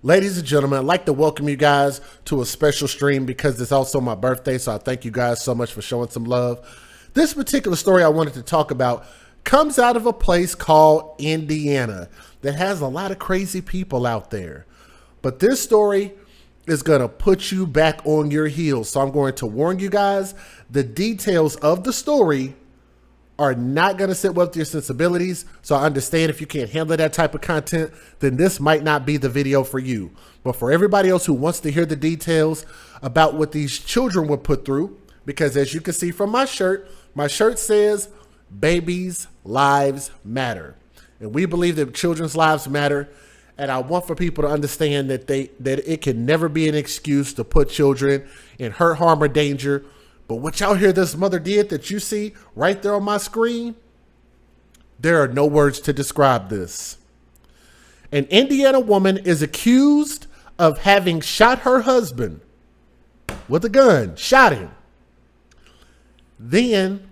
Ladies and gentlemen, I'd like to welcome you guys to a special stream because it's also my birthday, so I thank you guys so much for showing some love. This particular story I wanted to talk about comes out of a place called Indiana that has a lot of crazy people out there. But this story is going to put you back on your heels, so I'm going to warn you guys, the details of the story are not going to sit well with your sensibilities. So I understand if you can't handle that type of content, then this might not be the video for you. But for everybody else who wants to hear the details about what these children were put through, because as you can see from my shirt says, babies' lives matter. And we believe that children's lives matter. And I want for people to understand that it can never be an excuse to put children in hurt, harm, or danger. But what y'all hear this mother did that you see right there on my screen, there are no words to describe this. An Indiana woman is accused of having shot her husband with a gun, shot him. Then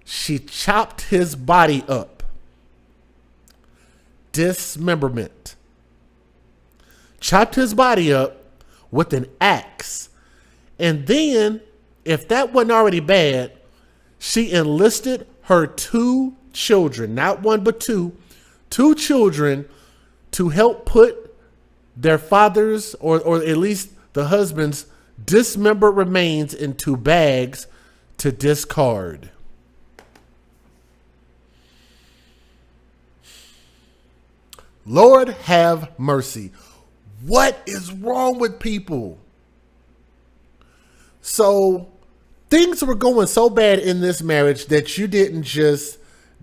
she chopped his body up. Dismemberment. Chopped his body up with an axe. And then, if that wasn't already bad, she enlisted her two children, not one but two children, to help put their father's or at least the husband's dismembered remains into bags to discard. Lord have mercy. What is wrong with people? So things were going so bad in this marriage that you didn't just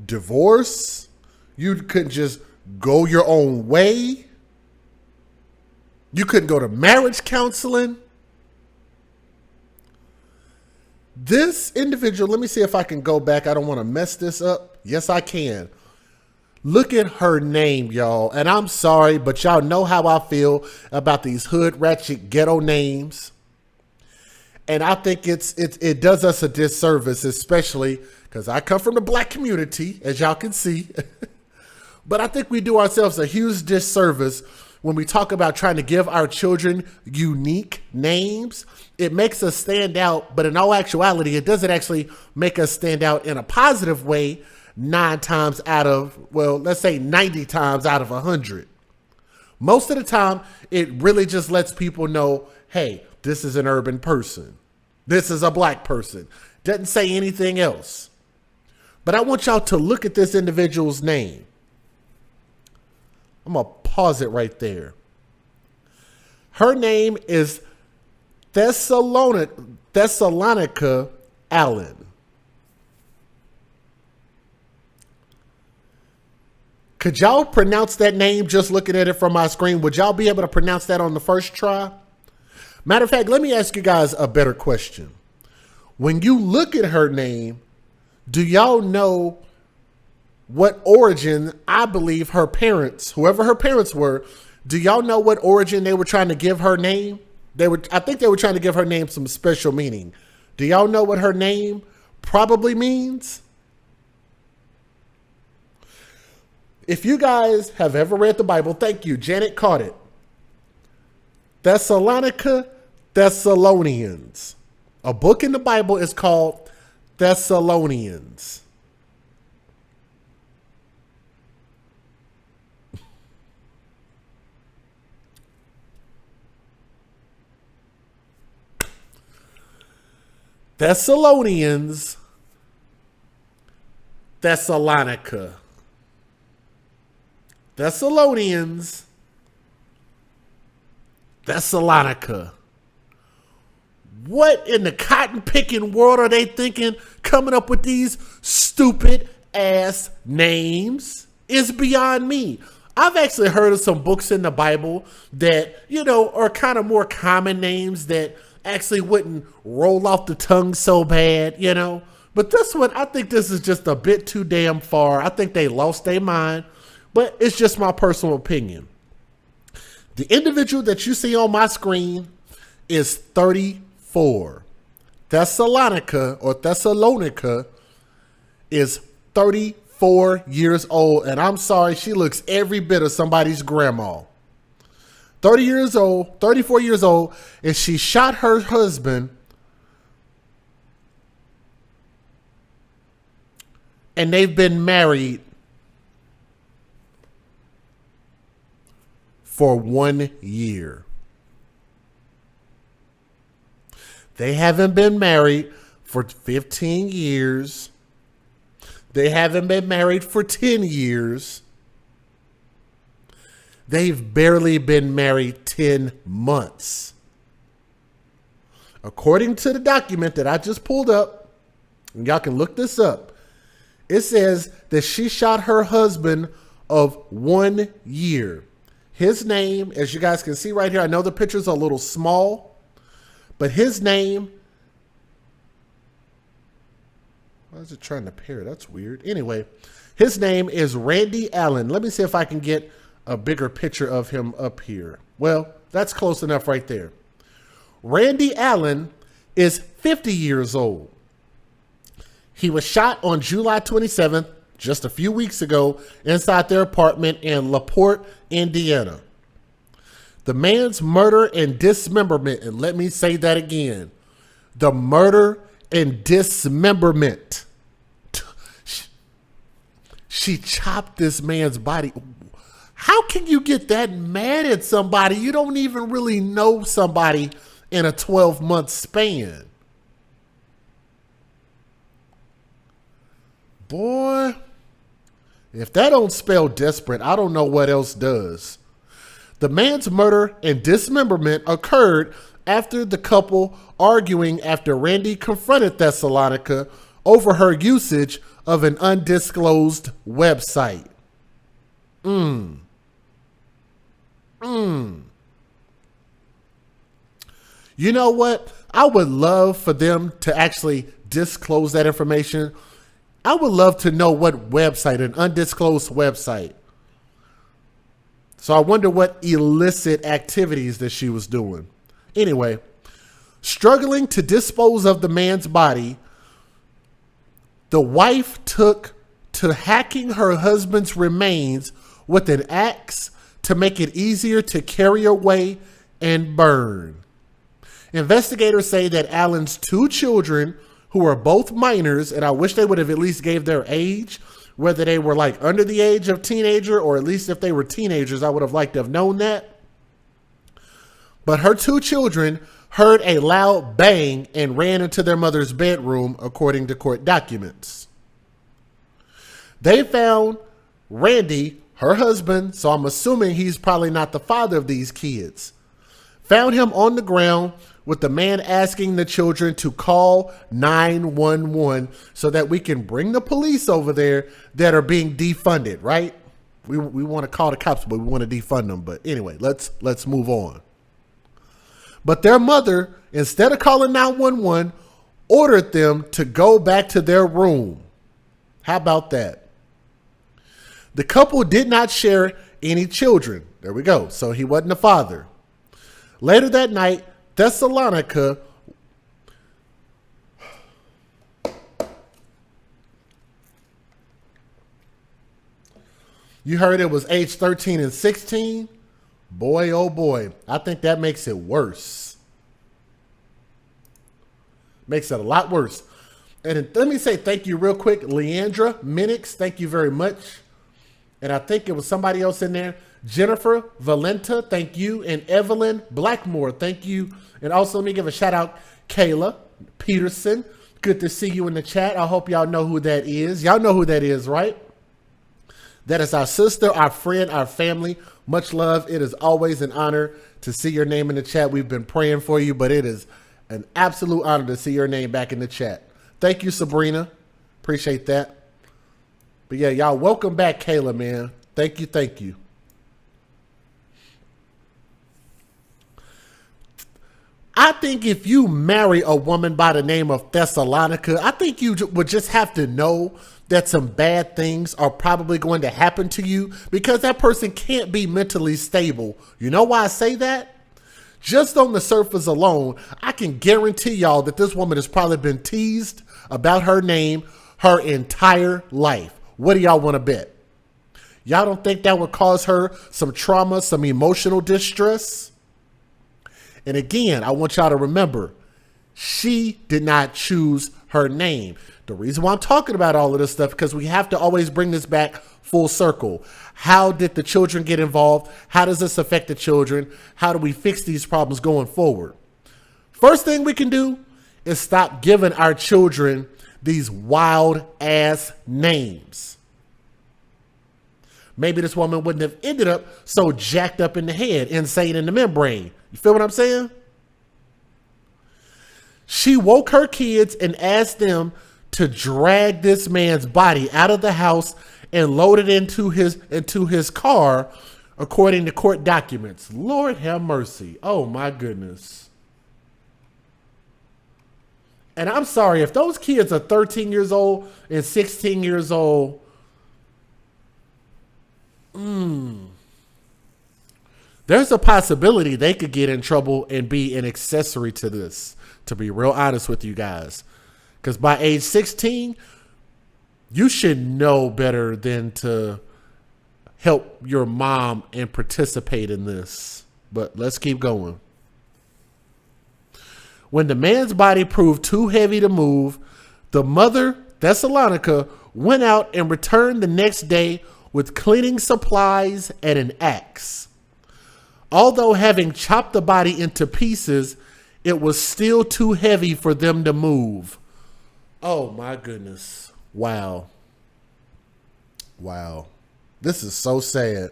divorce. You couldn't just go your own way. You couldn't go to marriage counseling. This individual, let me see if I can go back. I don't want to mess this up. Yes, I can. Look at her name, y'all. And I'm sorry, but y'all know how I feel about these hood ratchet ghetto names. And I think it does us a disservice, especially because I come from the black community, as y'all can see. But I think we do ourselves a huge disservice when we talk about trying to give our children unique names. It makes us stand out, but in all actuality, it doesn't actually make us stand out in a positive way 9 times out of, well, let's say 90 times out of 100. Most of the time, it really just lets people know, hey, this is an urban person. This is a black person. Doesn't say anything else. But I want y'all to look at this individual's name. I'm going to pause it right there. Her name is Thessalonica Allen. Could y'all pronounce that name just looking at it from my screen? Would y'all be able to pronounce that on the first try? Matter of fact, let me ask you guys a better question. When you look at her name, do y'all know what origin, I believe her parents, whoever her parents were, do y'all know what origin they were trying to give her name? I think they were trying to give her name some special meaning. Do y'all know what her name probably means? If you guys have ever read the Bible, thank you, Janet caught it. Thessalonians. A book in the Bible is called Thessalonians. Thessalonians, Thessalonica. Thessalonians, Thessalonica. What in the cotton picking world are they thinking coming up with these stupid ass names? Is beyond me. I've actually heard of some books in the Bible that, you know, are kind of more common names that actually wouldn't roll off the tongue so bad, you know. But this one, I think this is just a bit too damn far. I think they lost their mind, but it's just my personal opinion. The individual that you see on my screen is 34. Thessalonica is 34 years old. And I'm sorry, she looks every bit of somebody's grandma. 30 years old, 34 years old, and she shot her husband. And they've been married for 1 year. They haven't been married for 15 years. They haven't been married for 10 years. They've barely been married 10 months. According to the document that I just pulled up, and y'all can look this up, it says that she shot her husband of 1 year. His name, as you guys can see right here, I know the picture's a little small, but his name, why is it trying to pair? That's weird. Anyway, his name is Randy Allen. Let me see if I can get a bigger picture of him up here. Well, that's close enough right there. Randy Allen is 50 years old. He was shot on July 27th, just a few weeks ago, inside their apartment in Laporte, Indiana. The man's murder and dismemberment, and let me say that again, the murder and dismemberment. She chopped this man's body. How can you get that mad at somebody? You don't even really know somebody in a 12-month span. Boy, if that don't spell desperate, I don't know what else does. The man's murder and dismemberment occurred after the couple arguing after Randy confronted Thessalonica over her usage of an undisclosed website. You know what? I would love for them to actually disclose that information. I would love to know what website, an undisclosed website. So I wonder what illicit activities that she was doing. Anyway, struggling to dispose of the man's body, the wife took to hacking her husband's remains with an axe to make it easier to carry away and burn. Investigators say that Allen's 2 children, who are both minors, and I wish they would have at least gave their age, whether they were like under the age of teenager, or at least if they were teenagers, I would have liked to have known that. But her 2 children heard a loud bang and ran into their mother's bedroom, according to court documents. They found Randy, her husband, so I'm assuming he's probably not the father of these kids, found him on the ground with the man asking the children to call 911 so that we can bring the police over there that are being defunded, right? We want to call the cops, but we want to defund them. But anyway, let's move on. But their mother, instead of calling 911, ordered them to go back to their room. How about that? The couple did not share any children. There we go. So he wasn't the father. Later that night, Thessalonica you heard it was age 13 and 16? Boy, oh boy. I think that makes it worse. Makes it a lot worse. And let me say thank you real quick. Leandra Minix, thank you very much. And I think it was somebody else in there. Jennifer Valenta, thank you. And Evelyn Blackmore, thank you. And also let me give a shout out, Kayla Peterson. Good to see you in the chat. I hope y'all know who that is. Y'all know who that is, right? That is our sister, our friend, our family. Much love. It is always an honor to see your name in the chat. We've been praying for you, but it is an absolute honor to see your name back in the chat. Thank you, Sabrina. Appreciate that. But yeah, y'all, welcome back, Kayla, man. Thank you, thank you. I think if you marry a woman by the name of Thessalonica, I think you would just have to know that some bad things are probably going to happen to you because that person can't be mentally stable. You know why I say that? Just on the surface alone, I can guarantee y'all that this woman has probably been teased about her name her entire life. What do y'all want to bet? Y'all don't think that would cause her some trauma, some emotional distress? And again, I want y'all to remember, she did not choose her name. The reason why I'm talking about all of this stuff, because we have to always bring this back full circle. How did the children get involved? How does this affect the children? How do we fix these problems going forward? First thing we can do is stop giving our children these wild ass names. Maybe this woman wouldn't have ended up so jacked up in the head, insane in the membrane. You feel what I'm saying? She woke her kids and asked them to drag this man's body out of the house and load it into his car, according to court documents. Lord have mercy. Oh my goodness. And I'm sorry, if those kids are 13 years old and 16 years old, there's a possibility they could get in trouble and be an accessory to this, to be real honest with you guys. Because by age 16, you should know better than to help your mom and participate in this. But let's keep going. When the man's body proved too heavy to move, the mother, Thessalonica, went out and returned the next day with cleaning supplies and an axe. Although having chopped the body into pieces, it was still too heavy for them to move. Oh my goodness. Wow. Wow. This is so sad.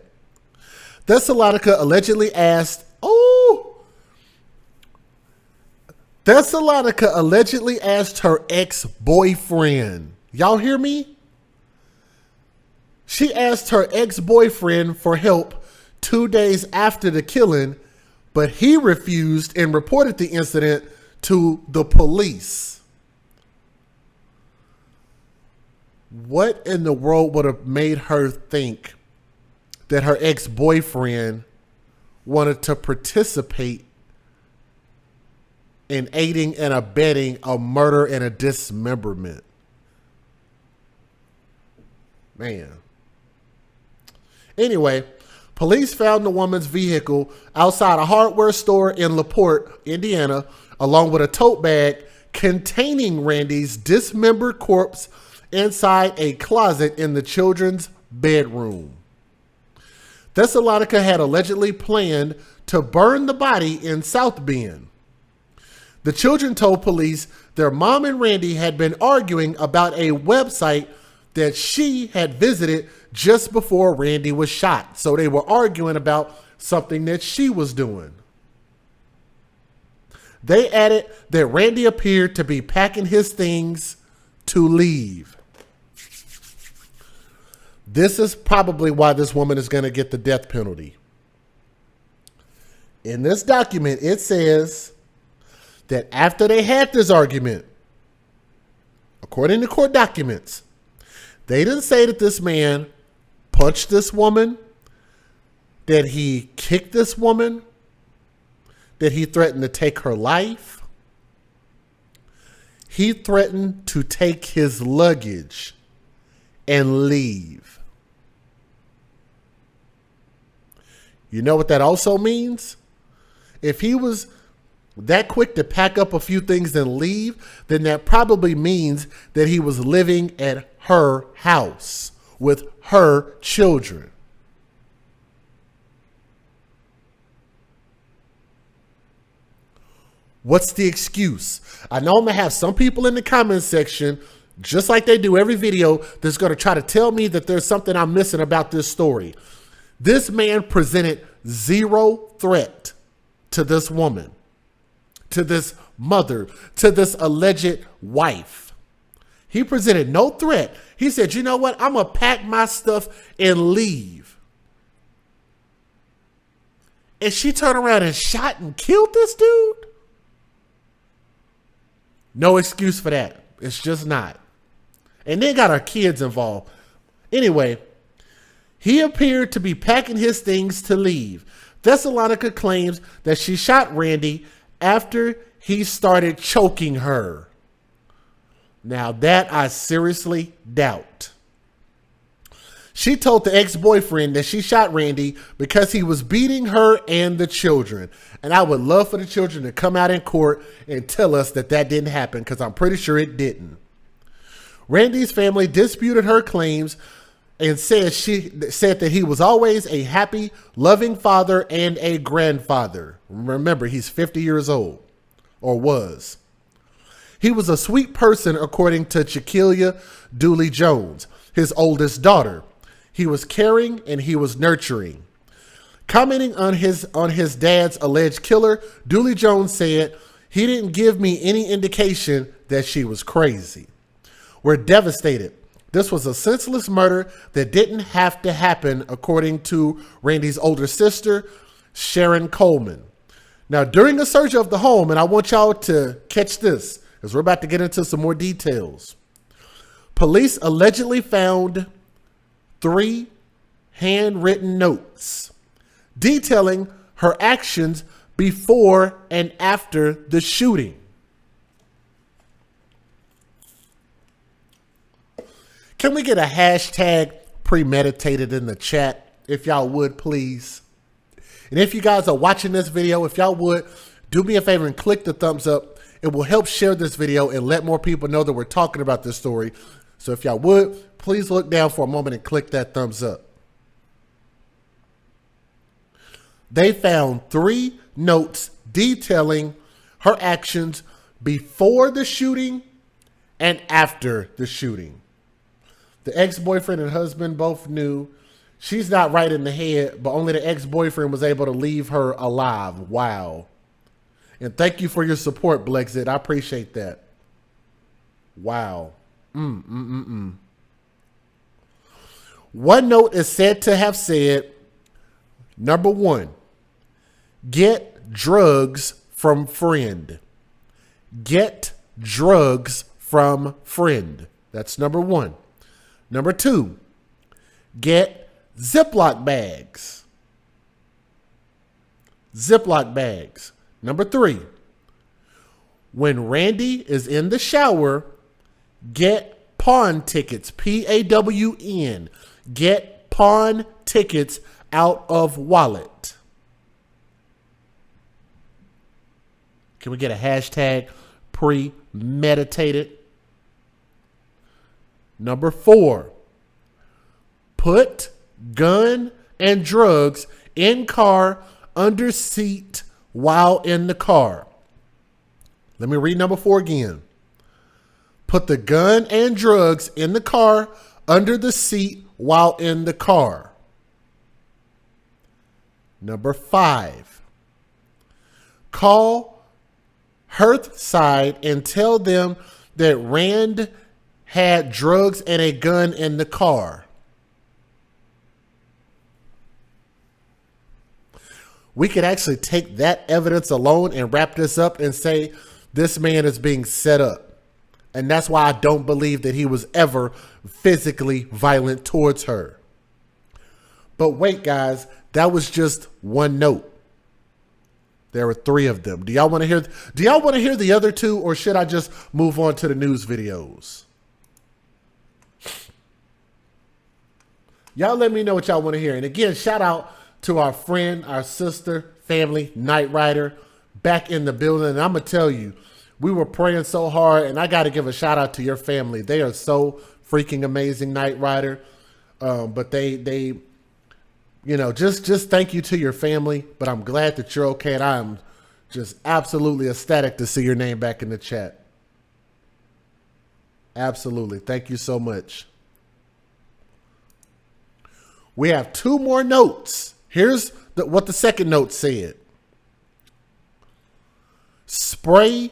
Thessalonica allegedly asked her ex-boyfriend. Y'all hear me? She asked her ex-boyfriend for help 2 days after the killing, but he refused and reported the incident to the police. What in the world would have made her think that her ex-boyfriend wanted to participate in aiding and abetting a murder and a dismemberment? Man. Anyway, police found the woman's vehicle outside a hardware store in Laporte, Indiana, along with a tote bag containing Randy's dismembered corpse inside a closet in the children's bedroom. Thessalonica had allegedly planned to burn the body in South Bend. The children told police their mom and Randy had been arguing about a website that she had visited just before Randy was shot. So they were arguing about something that she was doing. They added that Randy appeared to be packing his things to leave. This is probably why this woman is going to get the death penalty. In this document, it says that after they had this argument, according to court documents, they didn't say that this man punched this woman, that he kicked this woman, that he threatened to take her life. He threatened to take his luggage and leave. You know what that also means? If he was that quick to pack up a few things and leave, then that probably means that he was living at her house with her children. What's the excuse? I know I'm going to have some people in the comments section, just like they do every video, that's going to try to tell me that there's something I'm missing about this story. This man presented zero threat to this woman, to this mother, to this alleged wife. He presented no threat. He said, you know what? I'm going to pack my stuff and leave. And she turned around and shot and killed this dude? No excuse for that. It's just not. And they got our kids involved. Anyway, he appeared to be packing his things to leave. Thessalonica claims that she shot Randy after he started choking her. Now that I seriously doubt. She told the ex-boyfriend that she shot Randy because he was beating her and the children. And I would love for the children to come out in court and tell us that that didn't happen, because I'm pretty sure it didn't. Randy's family disputed her claims and said that he was always a happy, loving father and a grandfather. Remember, he's 50 years old, or was. He was a sweet person, according to Shaquilla Dooley Jones, his oldest daughter. He was caring and he was nurturing. Commenting on his dad's alleged killer, Dooley Jones said, "He didn't give me any indication that she was crazy. We're devastated. This was a senseless murder that didn't have to happen," according to Randy's older sister, Sharon Coleman. Now, during a search of the home, and I want y'all to catch this, because we're about to get into some more details. Police allegedly found 3 handwritten notes detailing her actions before and after the shooting. Can we get a hashtag premeditated in the chat, if y'all would, please? And if you guys are watching this video, if y'all would, do me a favor and click the thumbs up. It will help share this video and let more people know that we're talking about this story. So if y'all would, please look down for a moment and click that thumbs up. They found 3 notes detailing her actions before the shooting and after the shooting. The ex-boyfriend and husband both knew she's not right in the head, but only the ex-boyfriend was able to leave her alive. Wow. And thank you for your support, Blexit. I appreciate that. Wow. One note is said to have said, number 1, get drugs from friend. Get drugs from friend. That's number 1. Number 2, get Ziploc bags. Ziploc bags. Number 3, when Randy is in the shower, get pawn tickets. PAWN. Get pawn tickets out of wallet. Can we get a hashtag premeditated? Number 4, put gun and drugs in car under seat while in the car. Let me read number 4 again. Put the gun and drugs in the car under the seat while in the car. Number 5, call Hearthside and tell them that Rand had drugs and a gun in the car. We could actually take that evidence alone and wrap this up and say this man is being set up. And that's why I don't believe that he was ever physically violent towards her. But wait, guys, that was just one note. There were 3 of them. Do y'all want to hear the other 2, or should I just move on to the news videos? Y'all let me know what y'all want to hear. And again, shout out to our friend, our sister, family, Night Rider, back in the building. And I'm going to tell you, we were praying so hard, and I got to give a shout out to your family. They are so freaking amazing, Night Rider. But they, you know, just thank you to your family. But I'm glad that you're okay. And I'm just absolutely ecstatic to see your name back in the chat. Absolutely. Thank you so much. We have 2 more notes. Here's what the second note said. Spray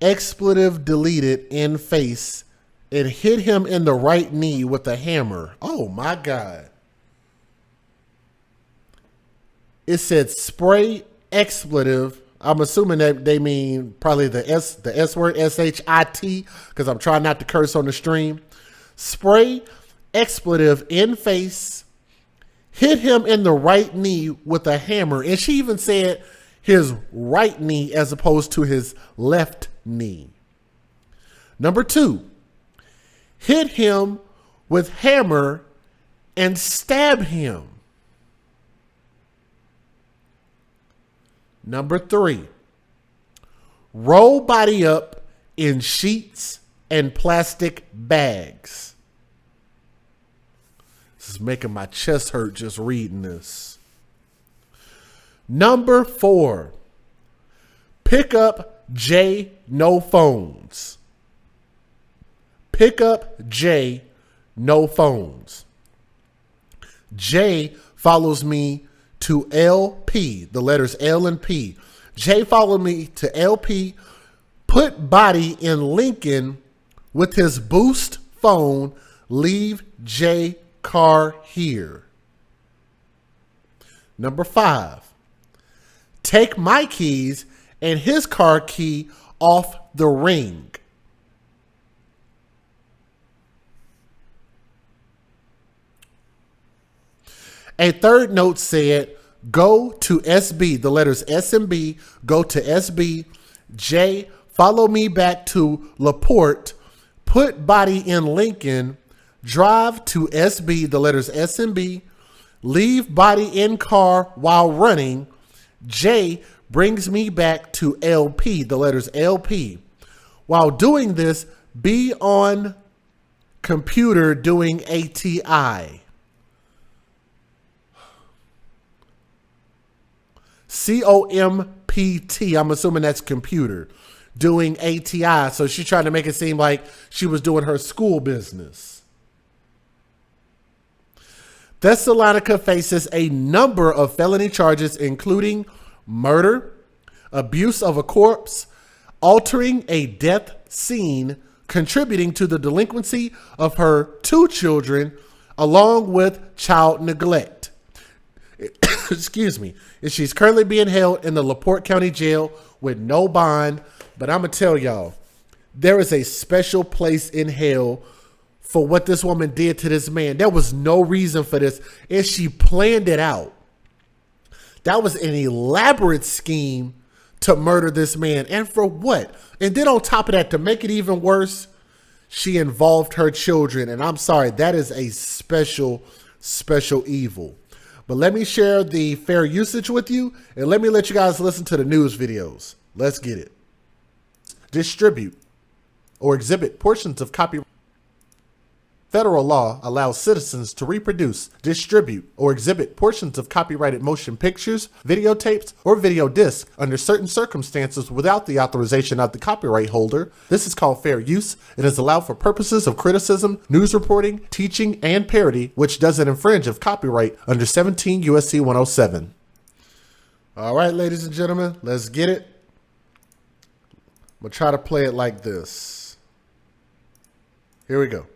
expletive deleted in face and hit him in the right knee with a hammer. Oh my God. It said spray expletive. I'm assuming that they mean probably the S word, S-H-I-T, because I'm trying not to curse on the stream. Spray expletive in face, hit him in the right knee with a hammer. And she even said his right knee as opposed to his left knee. Number 2, hit him with hammer and stab him. Number 3, roll body up in sheets and plastic bags. This is making my chest hurt just reading this. Number 4, pick up J, no phones. Pick up J, no phones. J follows me to LP, the letters L and P. J followed me to LP, put body in Lincoln with his boost phone, leave J car here. Number 5, take my keys and his car key off the ring. A third note said, go to SB, the letters S and B, go to SB. J, follow me back to Laporte, put body in Lincoln, drive to SB, the letters S and B, leave body in car while running. J brings me back to LP, the letters LP. While doing this, be on computer doing ATI. COMPT, I'm assuming that's computer, doing ATI. So she's trying to make it seem like she was doing her school business. Thessalonica faces a number of felony charges, including murder, abuse of a corpse, altering a death scene, contributing to the delinquency of her 2 children, along with child neglect. Excuse me. She's currently being held in the Laporte County Jail with no bond. But I'm going to tell y'all, there is a special place in hell for what this woman did to this man. There was no reason for this, and she planned it out. That was an elaborate scheme to murder this man. And for what? And then on top of that, to make it even worse, she involved her children. And I'm sorry, that is a special, special evil. But let me share the fair usage with you, and let me let you guys listen to the news videos. Let's get it. Distribute or exhibit portions of copyright. Federal law allows citizens to reproduce, distribute, or exhibit portions of copyrighted motion pictures, videotapes, or video discs under certain circumstances without the authorization of the copyright holder. This is called fair use. It is allowed for purposes of criticism, news reporting, teaching, and parody, which doesn't infringe of copyright under 17 U.S.C. 107. All right, ladies and gentlemen, let's get it. I'm going to try to play it like this. Here we go.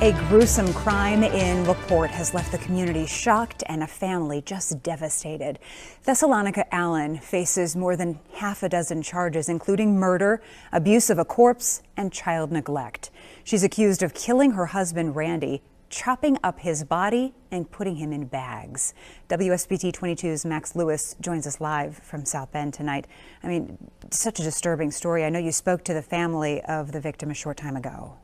A gruesome crime in Laporte has left the community shocked and a family just devastated. Thessalonica Allen faces more than half a dozen charges, including murder, abuse of a corpse, and child neglect. She's accused of killing her husband, Randy, chopping up his body and putting him in bags. WSBT 22's Max Lewis joins us live from South Bend tonight. I mean, such a disturbing story. I know you spoke to the family of the victim a short time ago.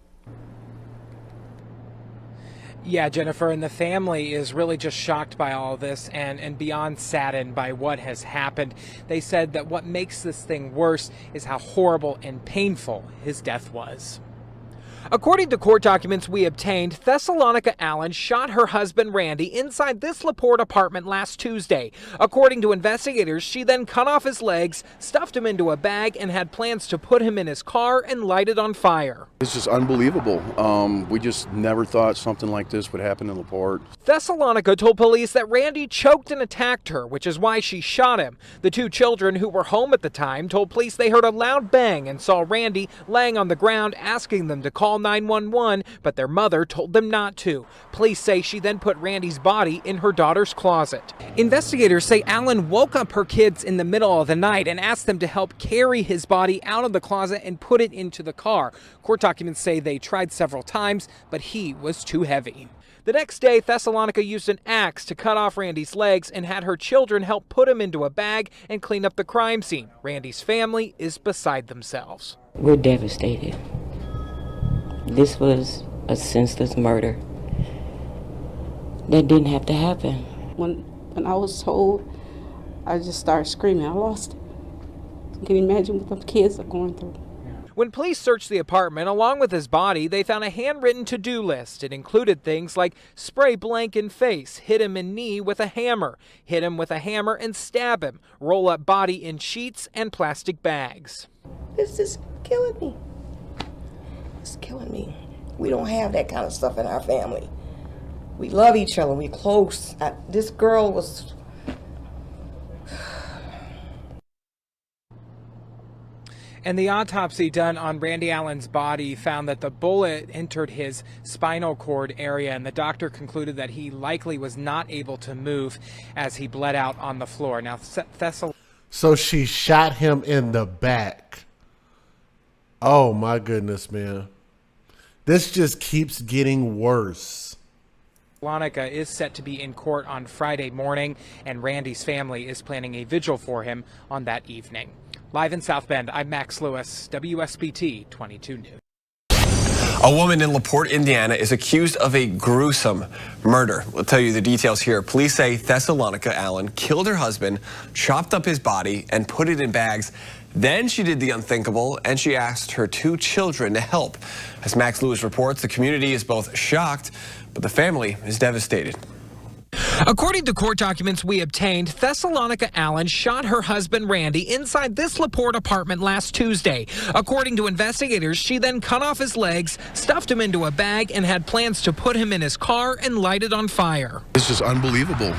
Yeah, Jennifer, and the family is really just shocked by all of this and beyond saddened by what has happened. They said that what makes this thing worse is how horrible and painful his death was. According to court documents we obtained, Thessalonica Allen shot her husband Randy inside this Laporte apartment last Tuesday. According to investigators, she then cut off his legs, stuffed him into a bag, and had plans to put him in his car and light it on fire. This is unbelievable. We just never thought something like this would happen in Laporte. Thessalonica told police that Randy choked and attacked her, which is why she shot him. The 2 children who were home at the time told police they heard a loud bang and saw Randy laying on the ground, asking them to call 911, but their mother told them not to. Police say she then put Randy's body in her daughter's closet. Investigators say Allen woke up her kids in the middle of the night and asked them to help carry his body out of the closet and put it into the car. Court documents say they tried several times, but he was too heavy. The next day, Thessalonica used an axe to cut off Randy's legs and had her children help put him into a bag and clean up the crime scene. Randy's family is beside themselves. We're devastated. This was a senseless murder. That didn't have to happen. When I was told, I just started screaming. I lost it. Can you imagine what the kids are going through? When police searched the apartment along with his body, they found a handwritten to-do list. It included things like spray blank in face, hit him in knee with a hammer, hit him with a hammer and stab him, roll up body in sheets and plastic bags. This is killing me. It's killing me. We don't have that kind of stuff in our family. We love each other. We're close. This girl was... And the autopsy done on Randy Allen's body found that the bullet entered his spinal cord area, and the doctor concluded that he likely was not able to move as he bled out on the floor. Now, So she shot him in the back. Oh my goodness, man. This just keeps getting worse. Thessalonica is set to be in court on Friday morning, and Randy's family is planning a vigil for him on that evening. Live in South Bend, I'm Max Lewis, WSBT 22 News. A woman in Laporte, Indiana is accused of a gruesome murder. We'll tell you the details here. Police say Thessalonica Allen killed her husband, chopped up his body, and put it in bags. Then she did the unthinkable, and she asked her 2 children to help. As Max Lewis reports, the community is both shocked, but the family is devastated. According to court documents we obtained, Thessalonica Allen shot her husband Randy inside this Laporte apartment last Tuesday. According to investigators, she then cut off his legs, stuffed him into a bag, and had plans to put him in his car and light it on fire. It's just unbelievable.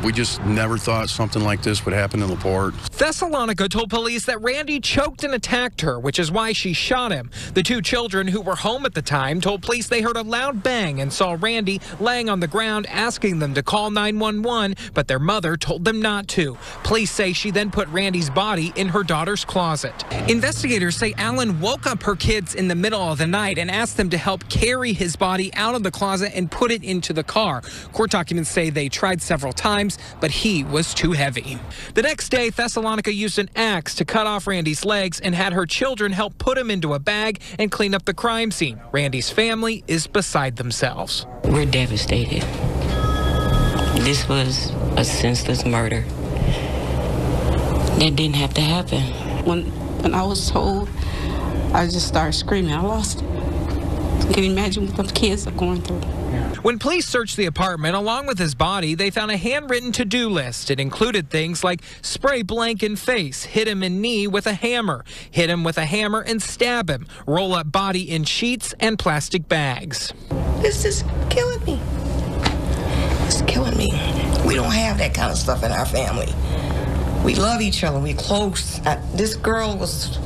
We just never thought something like this would happen in Laporte. Thessalonica told police that Randy choked and attacked her, which is why she shot him. The 2 children who were home at the time told police they heard a loud bang and saw Randy laying on the ground, asking them to call 911, but their mother told them not to. Police say she then put Randy's body in her daughter's closet. Investigators say Allen woke up her kids in the middle of the night and asked them to help carry his body out of the closet and put it into the car. Court documents say they tried several times, but he was too heavy. The next day, Thessalonica used an axe to cut off Randy's legs and had her children help put him into a bag and clean up the crime scene. Randy's family is beside themselves. We're devastated. This was a senseless murder. That didn't have to happen. When I was told, I just started screaming. I lost it. Can you imagine what the kids are going through? When police searched the apartment along with his body, they found a handwritten to-do list. It included things like spray blank in face, hit him in knee with a hammer, hit him with a hammer and stab him, roll up body in sheets and plastic bags. This is killing me. It's killing me. We don't have that kind of stuff in our family. We love each other. We're close. This girl was...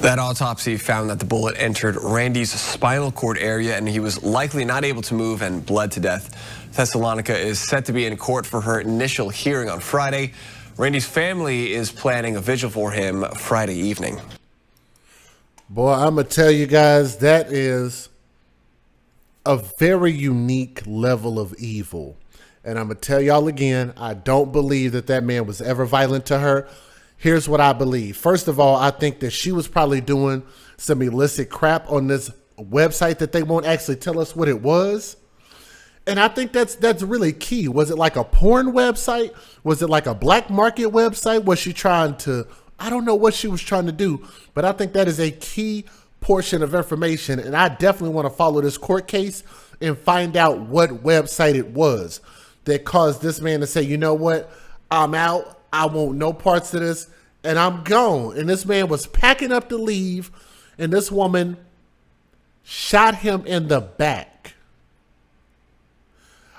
That autopsy found that the bullet entered Randy's spinal cord area, and he was likely not able to move and bled to death. Thessalonica is set to be in court for her initial hearing on Friday. Randy's family is planning a vigil for him Friday evening. Boy, I'm going to tell you guys, that is a very unique level of evil. And I'm going to tell y'all again, I don't believe that that man was ever violent to her. Here's what I believe. First of all, I think that she was probably doing some illicit crap on this website that they won't actually tell us what it was. And I think that's really key. Was it like a porn website? Was it like a black market website? Was she trying to, I don't know what she was trying to do, but I think that is a key portion of information. And I definitely want to follow this court case and find out what website it was that caused this man to say, you know what, I'm out. I want no parts of this, and I'm gone. And this man was packing up to leave, and this woman shot him in the back.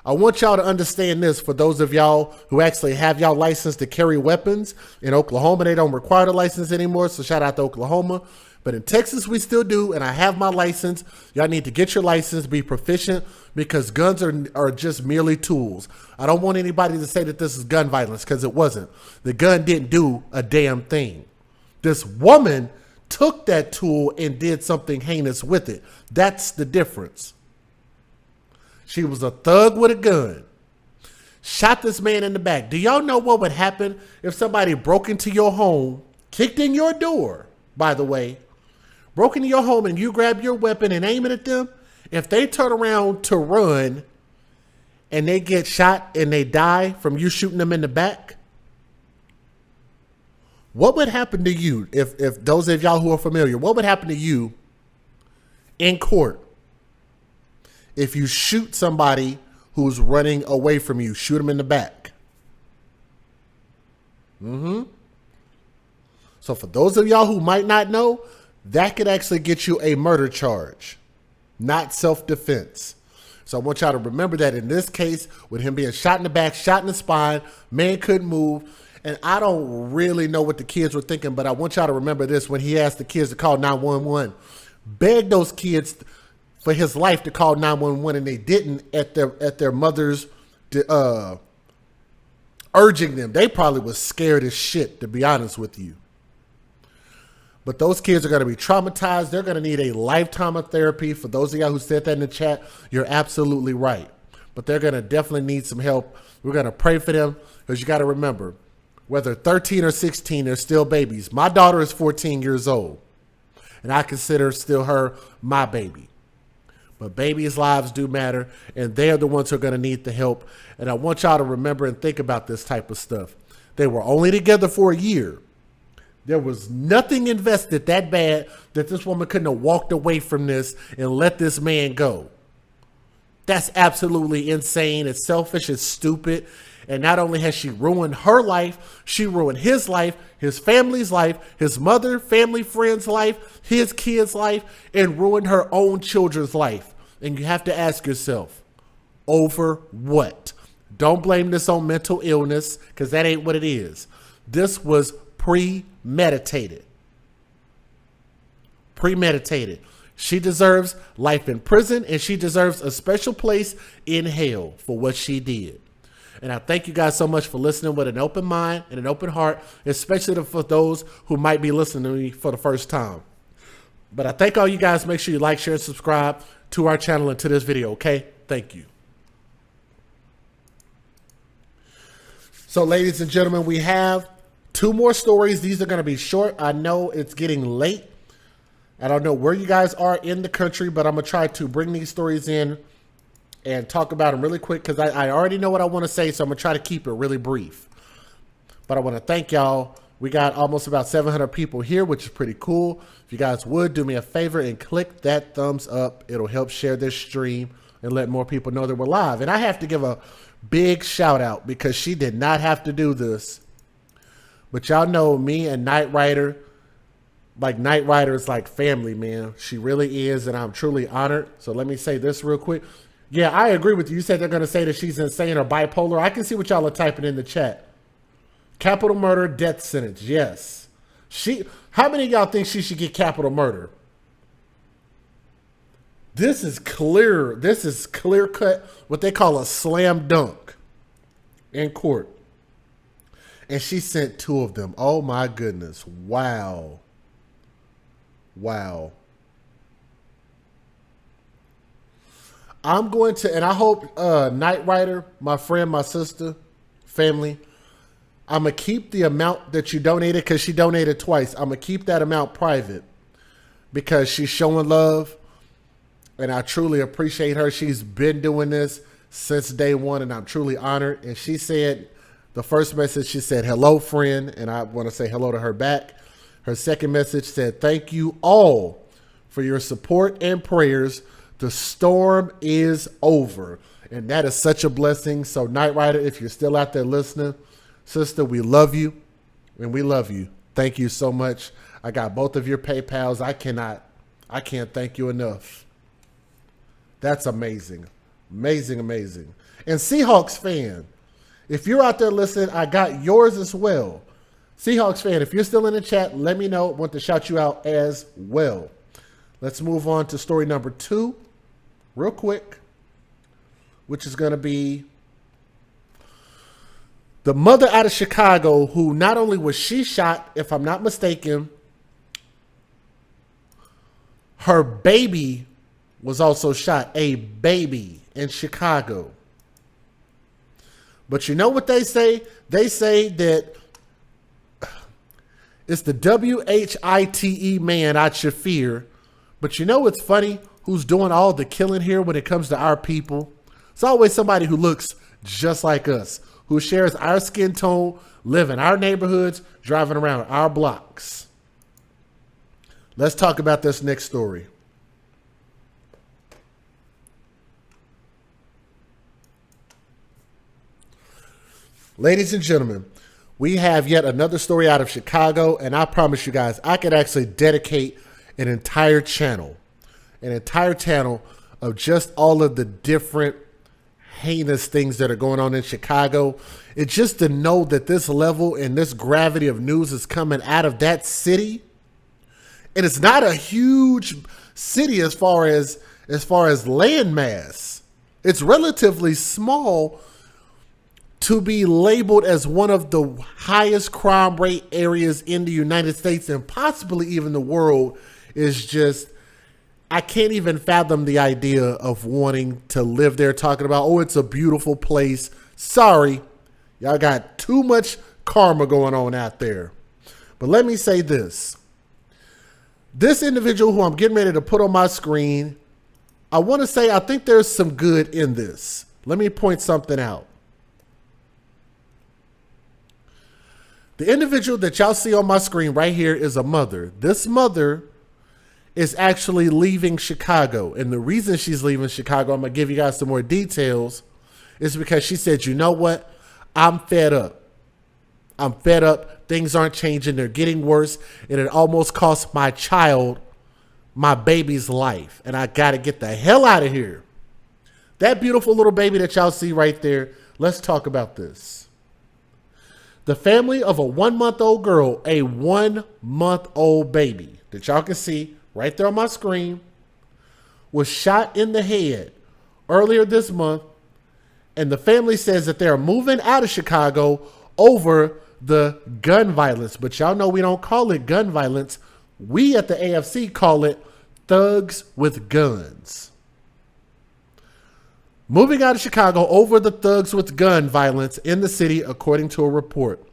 I want y'all to understand this for those of y'all who actually have y'all license to carry weapons. In Oklahoma, they don't require the license anymore, so shout out to Oklahoma. But in Texas, we still do, and I have my license. Y'all need to get your license, be proficient, because guns are just merely tools. I don't want anybody to say that this is gun violence, because it wasn't. The gun didn't do a damn thing. This woman took that tool and did something heinous with it. That's the difference. She was a thug with a gun. Shot this man in the back. Do y'all know what would happen if somebody broke into your home, kicked in your door, by the way, broke into your home and you grab your weapon and aim it at them, if they turn around to run and they get shot and they die from you shooting them in the back, what would happen to you? If those of y'all who are familiar, what would happen to you in court if you shoot somebody who's running away from you, shoot them in the back? So for those of y'all who might not know, that could actually get you a murder charge, not self-defense. So I want y'all to remember that in this case, with him being shot in the back, shot in the spine, man couldn't move. And I don't really know what the kids were thinking, but I want y'all to remember this. When he asked the kids to call 911, begged those kids for his life to call 911, and they didn't at their mother's urging them. They probably was scared as shit, to be honest with you. But those kids are going to be traumatized. They're going to need a lifetime of therapy. For those of y'all who said that in the chat, you're absolutely right. But they're going to definitely need some help. We're going to pray for them, because you got to remember, whether 13 or 16, they're still babies. My daughter is 14 years old, and I consider still her my baby. But babies' lives do matter, and they're the ones who are going to need the help. And I want y'all to remember and think about this type of stuff. They were only together for a year. There was nothing invested that bad that this woman couldn't have walked away from this and let this man go. That's absolutely insane. It's selfish. It's stupid. And not only has she ruined her life, she ruined his life, his family's life, his mother, family, friends' life, his kids' life, and ruined her own children's life. And you have to ask yourself, over what? Don't blame this on mental illness, because that ain't what it is. This was premeditated. Premeditated. She deserves life in prison, and she deserves a special place in hell for what she did. And I thank you guys so much for listening with an open mind and an open heart, especially for those who might be listening to me for the first time. But I thank all you guys. Make sure you like, share, and subscribe to our channel and to this video, okay? Thank you. So, ladies and gentlemen, we have 2 more stories. These are going to be short. I know it's getting late. I don't know where you guys are in the country, but I'm going to try to bring these stories in and talk about them really quick, because I already know what I want to say, so I'm going to try to keep it really brief. But I want to thank y'all. We got almost about 700 people here, which is pretty cool. If you guys would, do me a favor and click that thumbs up. It'll help share this stream and let more people know that we're live. And I have to give a big shout out, because she did not have to do this. But y'all know me and Knight Rider, like Knight Rider is like family, man. She really is, and I'm truly honored. So let me say this real quick. Yeah, I agree with you. You said they're going to say that she's insane or bipolar. I can see what y'all are typing in the chat. Capital murder, death sentence. Yes. How many of y'all think she should get capital murder? This is clear. This is clear cut, what they call a slam dunk in court. And she sent 2 of them. Oh my goodness. Wow. Wow. I'm going to, and I hope Knight Rider, my friend, my sister, family, I'm going to keep the amount that you donated, because she donated twice. I'm going to keep that amount private, because she's showing love, and I truly appreciate her. She's been doing this since day one, and I'm truly honored. And she said, the first message, she said, hello, friend, and I want to say hello to her back. Her second message said, thank you all for your support and prayers. The storm is over. And that is such a blessing. So Knight Rider, if you're still out there listening, sister, we love you, and we love you. Thank you so much. I got both of your PayPals. I can't thank you enough. That's amazing. Amazing, amazing. And Seahawks fan, if you're out there listening, I got yours as well. Seahawks fan, if you're still in the chat, let me know. I want to shout you out as well. Let's move on to story number 2 real quick, which is going to be the mother out of Chicago, who not only was she shot, if I'm not mistaken, her baby was also shot, a baby in Chicago. But you know what they say? They say that it's the WHITE man out Shafir But you know what's funny? Who's doing all the killing here when it comes to our people? It's always somebody who looks just like us, who shares our skin tone, live in our neighborhoods, driving around our blocks. Let's talk about this next story. Ladies and gentlemen, we have yet another story out of Chicago, and I promise you guys, I could actually dedicate an entire channel of just all of the different heinous things that are going on in Chicago. It's just to know that this level and this gravity of news is coming out of that city. And it's not a huge city as far as land mass. It's relatively small to be labeled as one of the highest crime rate areas in the United States and possibly even the world. Is just, I can't even fathom the idea of wanting to live there, talking about, oh, it's a beautiful place. Sorry, y'all got too much karma going on out there. But let me say this. This individual who I'm getting ready to put on my screen, I want to say I think there's some good in this. Let me point something out. The individual that y'all see on my screen right here is a mother. This mother is actually leaving Chicago. And the reason she's leaving Chicago, I'm going to give you guys some more details, is because she said, you know what? I'm fed up. I'm fed up. Things aren't changing. They're getting worse. And it almost cost my child, my baby's life. And I got to get the hell out of here. That beautiful little baby that y'all see right there, let's talk about this. The family of a 1-month-old girl, a 1-month-old baby that y'all can see right there on my screen, was shot in the head earlier this month. And the family says that they're moving out of Chicago over the gun violence. But y'all know we don't call it gun violence. We at the AFC call it thugs with guns. Moving out of Chicago over the thugs with gun violence in the city, according to a report.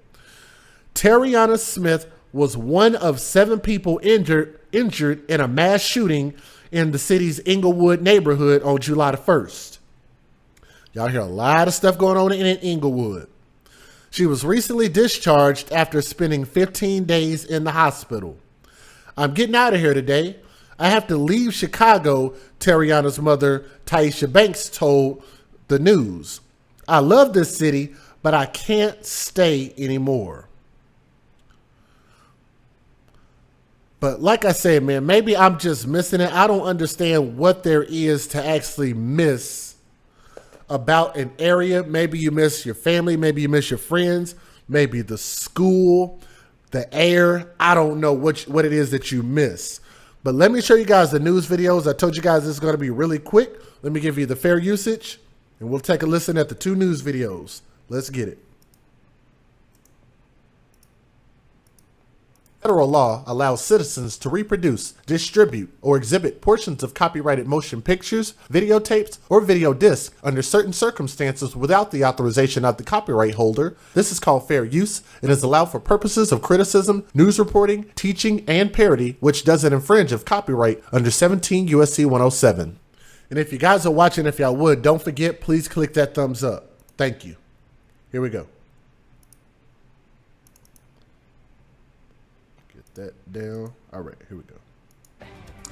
Terrianna Smith was one of 7 people injured in a mass shooting in the city's Inglewood neighborhood on July the 1st. Y'all hear a lot of stuff going on in Inglewood. She was recently discharged after spending 15 days in the hospital. I'm getting out of here today. I have to leave Chicago, Terrianna's mother, Taisha Banks, told the news. I love this city, but I can't stay anymore. But like I said, man, maybe I'm just missing it. I don't understand what there is to actually miss about an area. Maybe you miss your family. Maybe you miss your friends. Maybe the school, the air. I don't know what it is that you miss. But let me show you guys the news videos. I told you guys this is going to be really quick. Let me give you the fair usage, and we'll take a listen at the 2 news videos. Let's get it. Federal law allows citizens to reproduce, distribute, or exhibit portions of copyrighted motion pictures, videotapes, or video discs under certain circumstances without the authorization of the copyright holder. This is called fair use and is allowed for purposes of criticism, news reporting, teaching, and parody, which doesn't infringe of copyright under 17 U.S.C. 107. And if you guys are watching, if y'all would, don't forget, please click that thumbs up. Thank you. Here we go. That down. All right, here we go.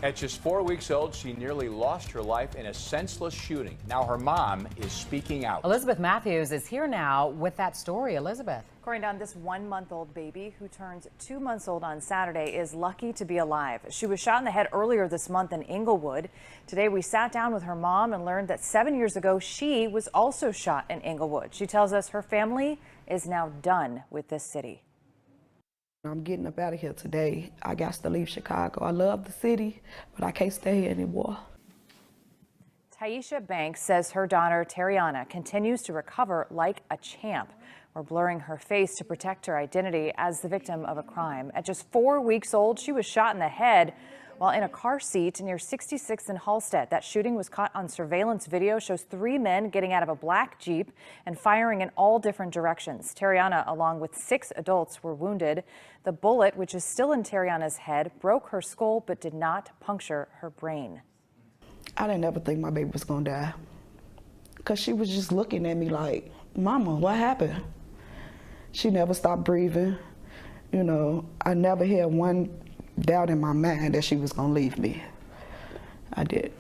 At just 4 weeks old, she nearly lost her life in a senseless shooting. Now her mom is speaking out. Elizabeth Matthews is here now with that story. Elizabeth. According to this 1-month-old baby who turns 2 months old on Saturday is lucky to be alive. She was shot in the head earlier this month in Inglewood. Today we sat down with her mom and learned that 7 years ago she was also shot in Inglewood. She tells us her family is now done with this city. I'm getting up out of here today. I got to leave Chicago. I love the city, but I can't stay here anymore. Taisha Banks says her daughter, Terrianna, continues to recover like a champ. We're blurring her face to protect her identity as the victim of a crime. At just 4 weeks old, she was shot in the head while in a car seat near 66th and Halstead. That shooting was caught on surveillance video, shows 3 men getting out of a black Jeep and firing in all different directions. Terrianna, along with 6 adults, were wounded. The bullet, which is still in Terrianna's head, broke her skull but did not puncture her brain. I didn't ever think my baby was gonna die, because she was just looking at me like, Mama, what happened? She never stopped breathing. You know, I never had one doubt in my mind that she was gonna leave me. I did.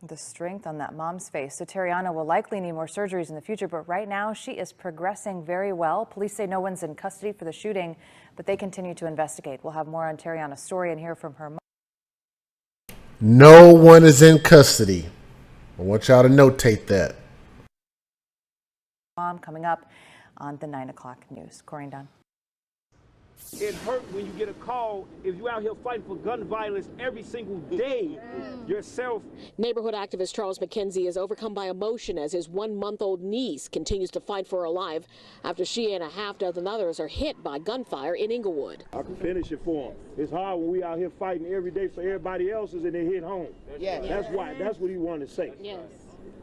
The strength on that mom's face. So Terrianna will likely need more surgeries in the future, but right now she is progressing very well. Police say no one's in custody for the shooting, but they continue to investigate. We'll have more on Terrianna's story and hear from her mom. No one is in custody. I want y'all to notate that. Mom coming up on the 9 o'clock news. Corey and Don. It hurt when you get a call if you're out here fighting for gun violence every single day yourself. Neighborhood activist Charles McKenzie is overcome by emotion as his 1-month-old niece continues to fight for her life after she and a half dozen others are hit by gunfire in Inglewood. I can finish it for them. It's hard when we out here fighting every day for everybody else's and they hit home. Yeah. That's why. That's what he wanted to say. Yes.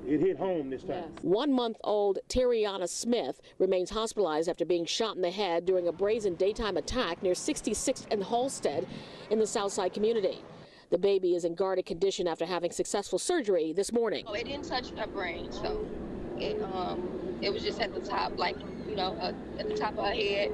It hit home this time. 1-month-old Terrianna Smith remains hospitalized after being shot in the head during a brazen daytime attack near 66th and Halstead in the Southside community. The baby is in guarded condition after having successful surgery this morning. It didn't touch her brain, so it was just at the top, like, you know, at the top of her head.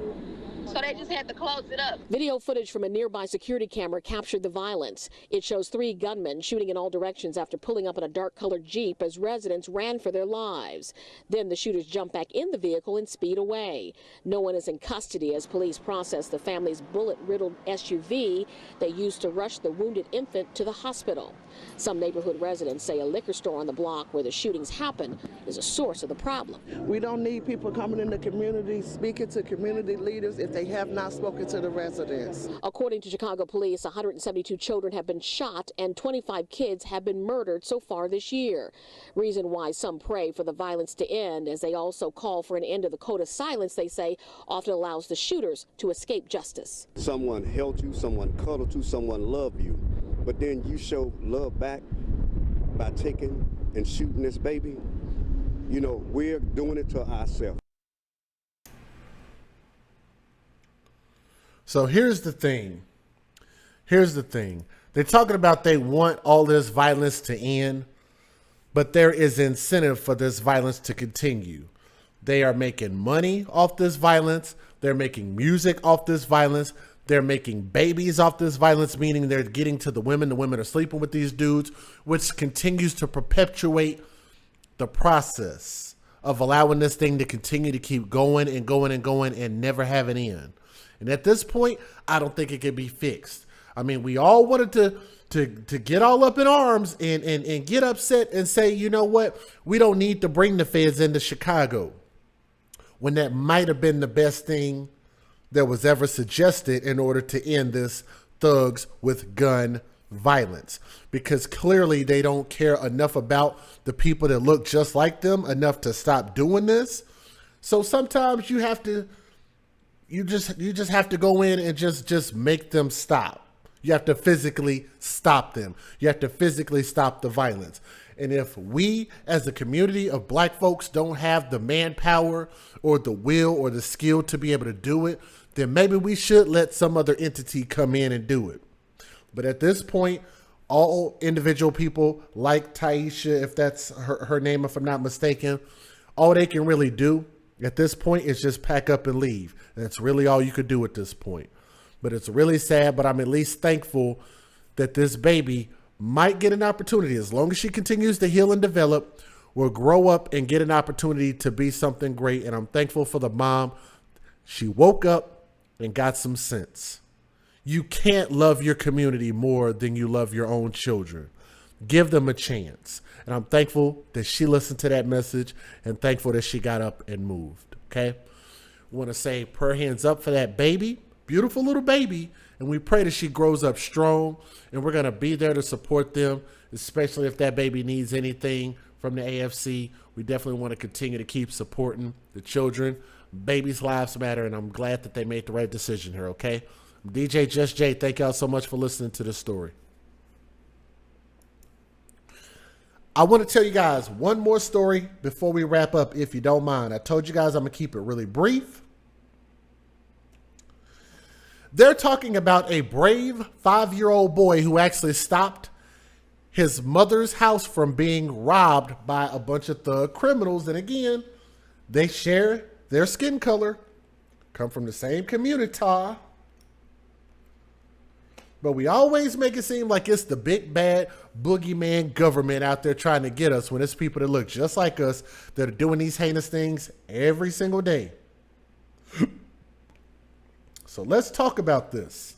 So they just had to close it up. Video footage from a nearby security camera captured the violence. It shows 3 gunmen shooting in all directions after pulling up in a dark-colored Jeep as residents ran for their lives. Then the shooters jumped back in the vehicle and speed away. No one is in custody as police process the family's bullet-riddled SUV they used to rush the wounded infant to the hospital. Some neighborhood residents say a liquor store on the block where the shootings happened is a source of the problem. We don't need people coming in the community, speaking to community leaders if they have not spoken to the residents. According to Chicago police, 172 children have been shot and 25 kids have been murdered so far this year. Reason why some pray for the violence to end, as they also call for an end to the code of silence they say often allows the shooters to escape justice. Someone held you, someone cuddled you, someone loved you, but then you show love back by taking and shooting this baby. You know, we're doing it to ourselves. So here's the thing. They're talking about they want all this violence to end, but there is incentive for this violence to continue. They are making money off this violence. They're making music off this violence. They're making babies off this violence, meaning they're getting to the women. The women are sleeping with these dudes, which continues to perpetuate the process of allowing this thing to continue to keep going and going and going and never have an end. And at this point, I don't think it can be fixed. I mean, we all wanted to get all up in arms and get upset and say, you know what, we don't need to bring the feds into Chicago, when that might have been the best thing that was ever suggested in order to end this thugs with gun violence. Because clearly they don't care enough about the people that look just like them enough to stop doing this. So sometimes you have to, you just have to go in and just make them stop. You have to physically stop them. You have to physically stop the violence. And if we as a community of black folks don't have the manpower or the will or the skill to be able to do it, then maybe we should let some other entity come in and do it. But at this point, all individual people like Taisha, if that's her name, if I'm not mistaken, all they can really do at this point is just pack up and leave. That's really all you could do at this point. But it's really sad, but I'm at least thankful that this baby might get an opportunity, as long as she continues to heal and develop, will grow up and get an opportunity to be something great. And I'm thankful for the mom. She woke up and got some sense. You can't love your community more than you love your own children. Give them a chance. And I'm thankful that she listened to that message and thankful that she got up and moved. Okay. We want to say prayer hands up for that baby, beautiful little baby. And we pray that she grows up strong, and we're going to be there to support them, especially if that baby needs anything from the AFC. We definitely want to continue to keep supporting the children. Babies' lives matter, and I'm glad that they made the right decision here. Okay. DJ Just Jay, thank y'all so much for listening to this story. I want to tell you guys one more story before we wrap up, if you don't mind. I told you guys I'm going to keep it really brief. They're talking about a brave 5-year-old boy who actually stopped his mother's house from being robbed by a bunch of thug criminals. And again, they share their skin color, come from the same community. But we always make it seem like it's the big bad boogeyman government out there trying to get us, when it's people that look just like us that are doing these heinous things every single day. So let's talk about this.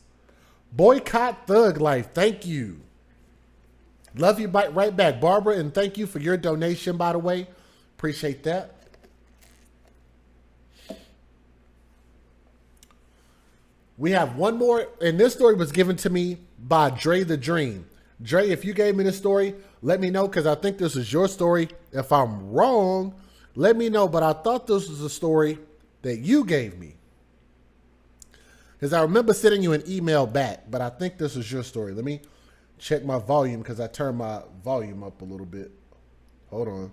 Boycott thug life. Thank you. Love you right back, Barbara, and thank you for your donation, by the way. Appreciate that. We have one more, and this story was given to me by Dre the Dream. Dre, if you gave me this story, let me know, because I think this is your story. If I'm wrong, let me know, but I thought this was a story that you gave me, because I remember sending you an email back, but I think this is your story. Let me check my volume, because I turned my volume up a little bit. Hold on.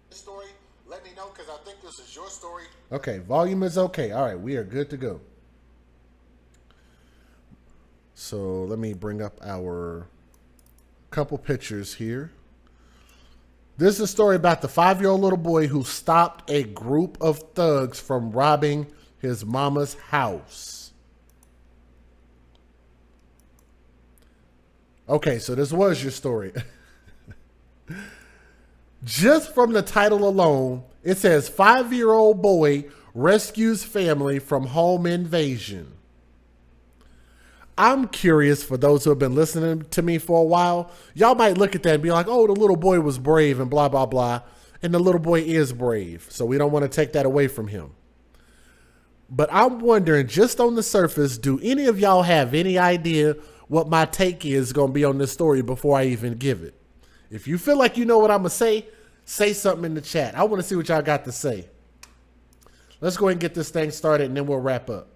Story, let me know, because I think this is your story. Okay, volume is okay. All right, we are good to go. So let me bring up our couple pictures here. This is a story about the 5-year-old little boy who stopped a group of thugs from robbing his mama's house. Okay, so this was your story. Just from the title alone, it says 5-year-old boy rescues family from home invasion. I'm curious, for those who have been listening to me for a while, y'all might look at that and be like, oh, the little boy was brave and blah, blah, blah. And the little boy is brave, so we don't want to take that away from him. But I'm wondering, just on the surface, do any of y'all have any idea what my take is going to be on this story before I even give it? If you feel like you know what I'm going to say something in the chat. I want to see what y'all got to say. Let's go ahead and get this thing started, and then we'll wrap up.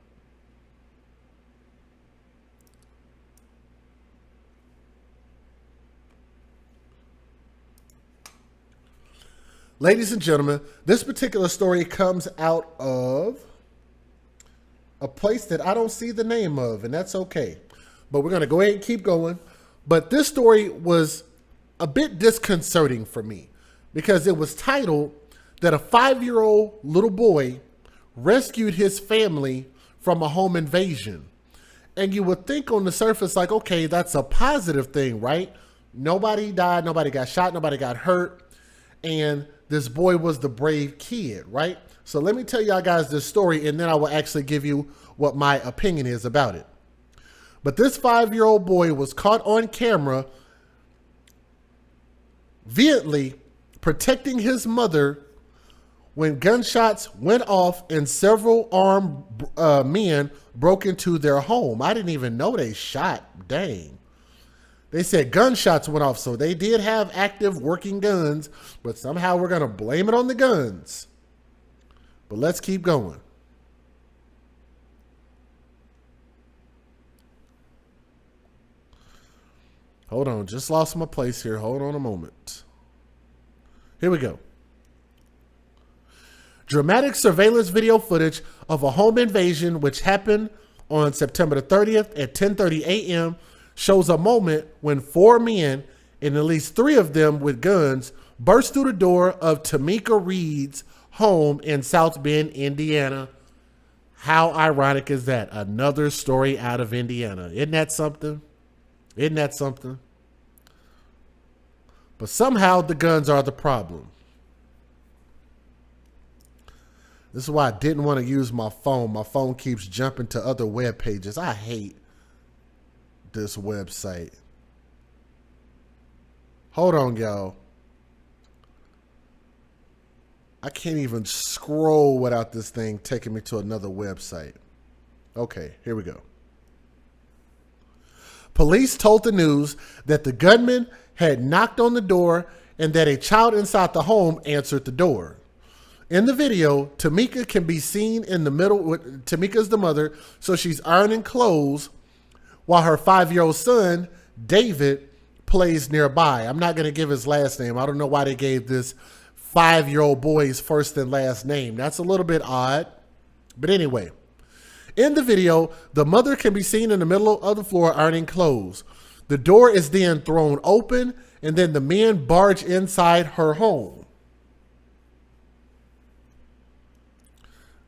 Ladies and gentlemen, this particular story comes out of a place that I don't see the name of, and that's okay. But we're going to go ahead and keep going. But this story was a bit disconcerting for me, because it was titled that a 5-year-old little boy rescued his family from a home invasion. And you would think on the surface, like, okay, that's a positive thing, right? Nobody died, nobody got shot, nobody got hurt, and this boy was the brave kid, right? So let me tell y'all guys this story, and then I will actually give you what my opinion is about it. But this 5-year-old boy was caught on camera vehemently protecting his mother when gunshots went off and several armed men broke into their home. I didn't even know they shot. Dang. They said gunshots went off, so they did have active working guns, but somehow we're going to blame it on the guns. But let's keep going. Hold on, just lost my place here. Hold on a moment. Here we go. Dramatic surveillance video footage of a home invasion which happened on September the 30th at 10:30 a.m. shows a moment when 4 men, and at least 3 of them with guns, burst through the door of Tamika Reed's home in South Bend, Indiana. How ironic is that? Another story out of Indiana. Isn't that something? Isn't that something? But somehow the guns are the problem. This is why I didn't want to use my phone. My phone keeps jumping to other web pages. I hate this website. Hold on, y'all. I can't even scroll without this thing taking me to another website. Okay, here we go. Police told the news that the gunman had knocked on the door and that a child inside the home answered the door. In the video, Tamika can be seen in the middle. Tamika's the mother, so she's ironing clothes while her 5-year-old son, David, plays nearby. I'm not going to give his last name. I don't know why they gave this 5-year-old boy his first and last name. That's a little bit odd. But anyway, in the video, the mother can be seen in the middle of the floor ironing clothes. The door is then thrown open, and then the men barge inside her home.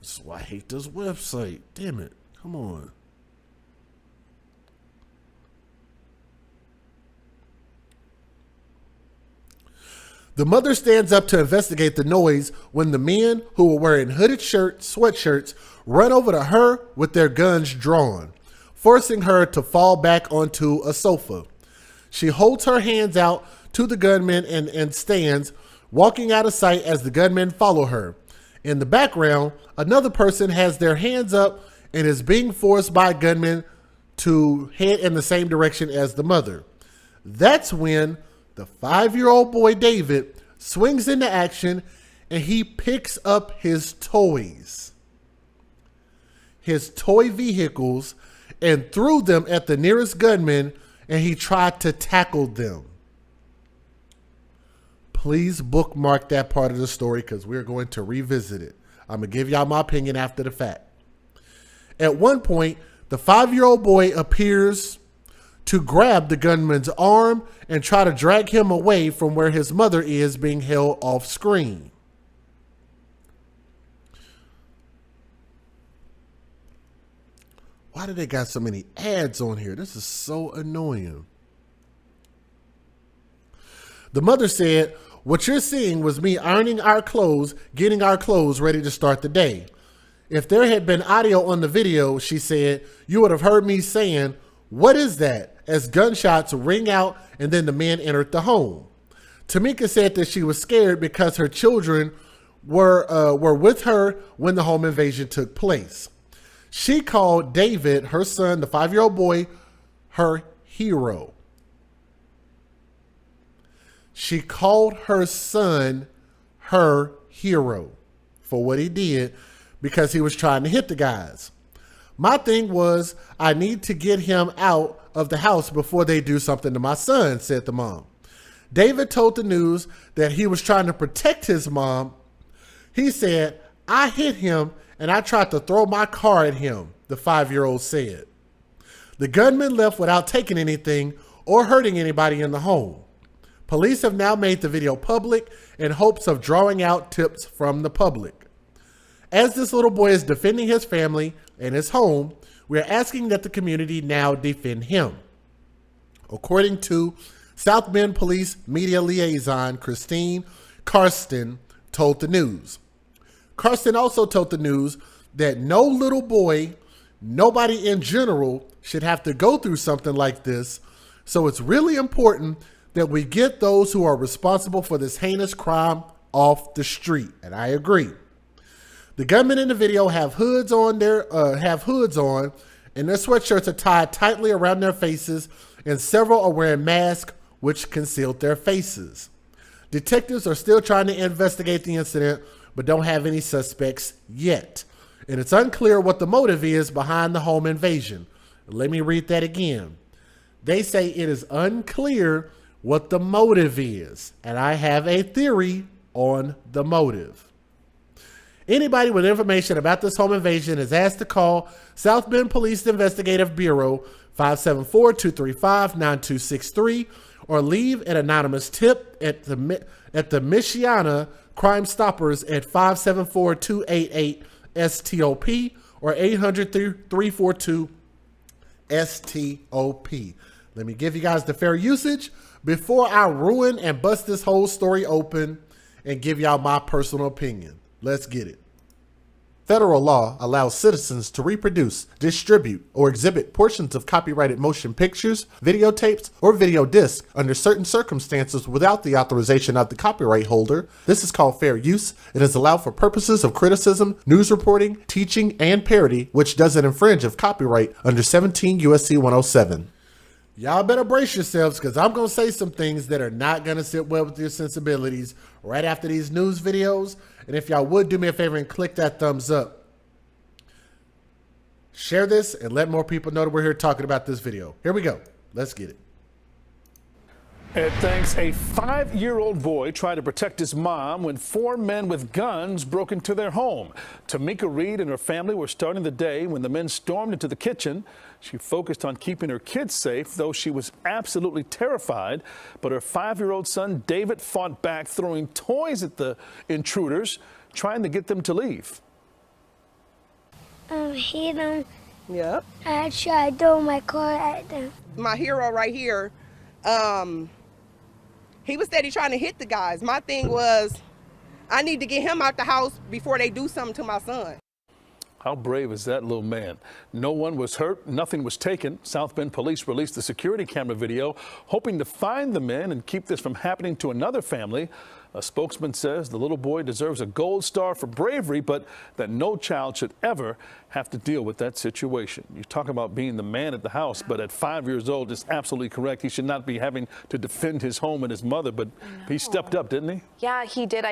That's why I hate this website. Damn it. Come on. The mother stands up to investigate the noise when the men, who were wearing hooded sweatshirts, run over to her with their guns drawn, forcing her to fall back onto a sofa. She holds her hands out to the gunmen and stands, walking out of sight as the gunmen follow her. In the background, another person has their hands up and is being forced by gunmen to head in the same direction as the mother. That's when the 5-year-old boy, David, swings into action and he picks up his toys, his toy vehicles, and threw them at the nearest gunman, and he tried to tackle them. Please bookmark that part of the story because we're going to revisit it. I'm going to give y'all my opinion after the fact. At one point, the 5-year-old boy appears to grab the gunman's arm and try to drag him away from where his mother is being held off screen. Why do they got so many ads on here? This is so annoying. The mother said, "What you're seeing was me ironing our clothes, getting our clothes ready to start the day. If there had been audio on the video," she said, "you would have heard me saying, 'What is that?' as gunshots ring out and then the men entered the home." Tamika said that she was scared because her children were with her when the home invasion took place. She called David, her son, the 5-year-old boy, her hero. She called her son her hero for what he did because he was trying to hit the guys. "My thing was, I need to get him out of the house before they do something to my son," said the mom. David told the news that he was trying to protect his mom. He said, "I hit him and I tried to throw my car at him," the 5-year-old said. The gunman left without taking anything or hurting anybody in the home. Police have now made the video public in hopes of drawing out tips from the public. As this little boy is defending his family and his home, we are asking that the community now defend him. According to South Bend Police Media Liaison Christine Karsten told the news. Karsten also told the news that no little boy, nobody in general, should have to go through something like this, so it's really important that we get those who are responsible for this heinous crime off the street, and I agree. The gunmen in the video have hoods on, and their sweatshirts are tied tightly around their faces, and several are wearing masks which concealed their faces. Detectives are still trying to investigate the incident, but don't have any suspects yet. And it's unclear what the motive is behind the home invasion. Let me read that again. They say it is unclear what the motive is, and I have a theory on the motive. Anybody with information about this home invasion is asked to call South Bend Police Investigative Bureau 574-235-9263 or leave an anonymous tip at the Michiana Crime Stoppers at 574-288-STOP or 800-342-STOP. Let me give you guys the fair usage before I ruin and bust this whole story open and give y'all my personal opinion. Let's get it. Federal law allows citizens to reproduce, distribute, or exhibit portions of copyrighted motion pictures, videotapes, or video discs under certain circumstances without the authorization of the copyright holder. This is called fair use. It is allowed for purposes of criticism, news reporting, teaching, and parody, which doesn't infringe of copyright under 17 U.S.C. 107. Y'all better brace yourselves because I'm going to say some things that are not going to sit well with your sensibilities right after these news videos. And if y'all would do me a favor and click that thumbs up. Share this and let more people know that we're here talking about this video. Here we go. Let's get it. It thanks a 5-year-old boy tried to protect his mom when 4 men with guns broke into their home. Tamika Reed and her family were starting the day when the men stormed into the kitchen. She focused on keeping her kids safe, though she was absolutely terrified. But her 5-year-old son, David, fought back, throwing toys at the intruders, trying to get them to leave. Hit them. Yep. I tried to throw my car at them. My hero right here, he was steady trying to hit the guys. My thing was, I need to get him out the house before they do something to my son. How brave is that little man? No one was hurt, nothing was taken. South Bend police released the security camera video, hoping to find the men and keep this from happening to another family. A spokesman says the little boy deserves a gold star for bravery, but that no child should ever have to deal with that situation. You talk about being the man at the house, but at 5 years old, it's absolutely correct. He should not be having to defend his home and his mother, but he stepped up, didn't he? Yeah, he did.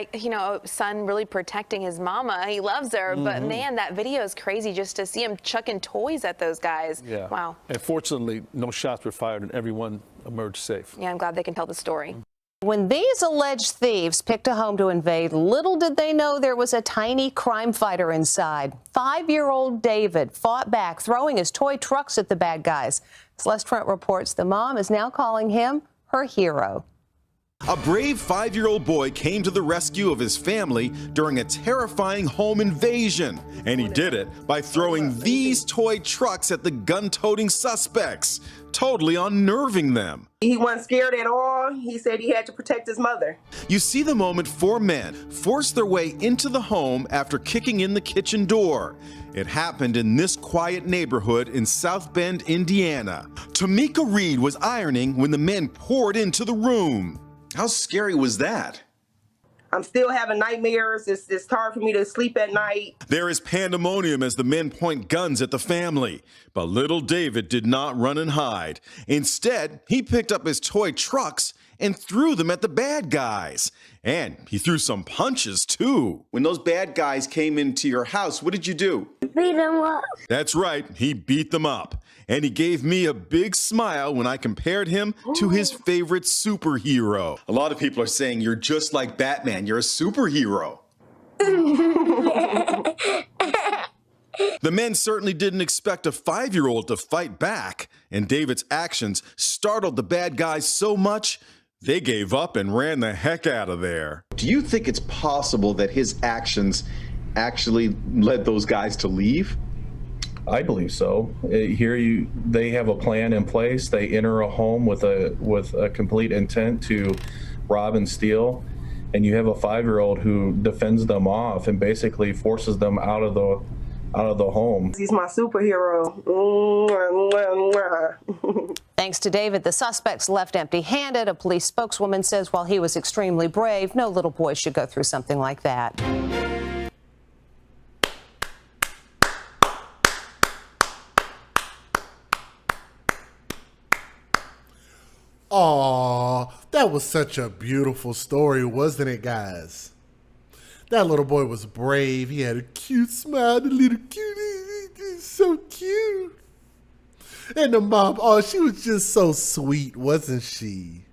Son really protecting his mama. He loves her, but man, that video is crazy just to see him chucking toys at those guys. Yeah. Wow. And fortunately, no shots were fired and everyone emerged safe. Yeah, I'm glad they can tell the story. When these alleged thieves picked a home to invade, little did they know there was a tiny crime fighter inside. 5-year-old David fought back, throwing his toy trucks at the bad guys. Celeste Trent reports the mom is now calling him her hero. A brave 5-year-old boy came to the rescue of his family during a terrifying home invasion. And he did it by throwing these toy trucks at the gun-toting suspects, totally unnerving them. He wasn't scared at all. He said he had to protect his mother. You see the moment 4 men forced their way into the home after kicking in the kitchen door. It happened in this quiet neighborhood in South Bend, Indiana. Tamika Reed was ironing when the men poured into the room. How scary was that? I'm still having nightmares. It's hard for me to sleep at night. There is pandemonium as the men point guns at the family. But little David did not run and hide. Instead, he picked up his toy trucks and threw them at the bad guys. And he threw some punches, too. When those bad guys came into your house, what did you do? Beat them up. That's right, he beat them up. And he gave me a big smile when I compared him to his favorite superhero. A lot of people are saying you're just like Batman, you're a superhero. The men certainly didn't expect a 5-year-old to fight back, and David's actions startled the bad guys so much, they gave up and ran the heck out of there. Do you think it's possible that his actions actually led those guys to leave? I believe so. They have a plan in place. They enter a home with a complete intent to rob and steal, and you have a 5-year-old who defends them off and basically forces them out of the home. He's my superhero. Thanks to David, the suspects left empty-handed. A police spokeswoman says while he was extremely brave, no little boy should go through something like that. Aw, that was such a beautiful story, wasn't it, guys? That little boy was brave. He had a cute smile, the little cutie, so cute. And the mom, oh, she was just so sweet, wasn't she?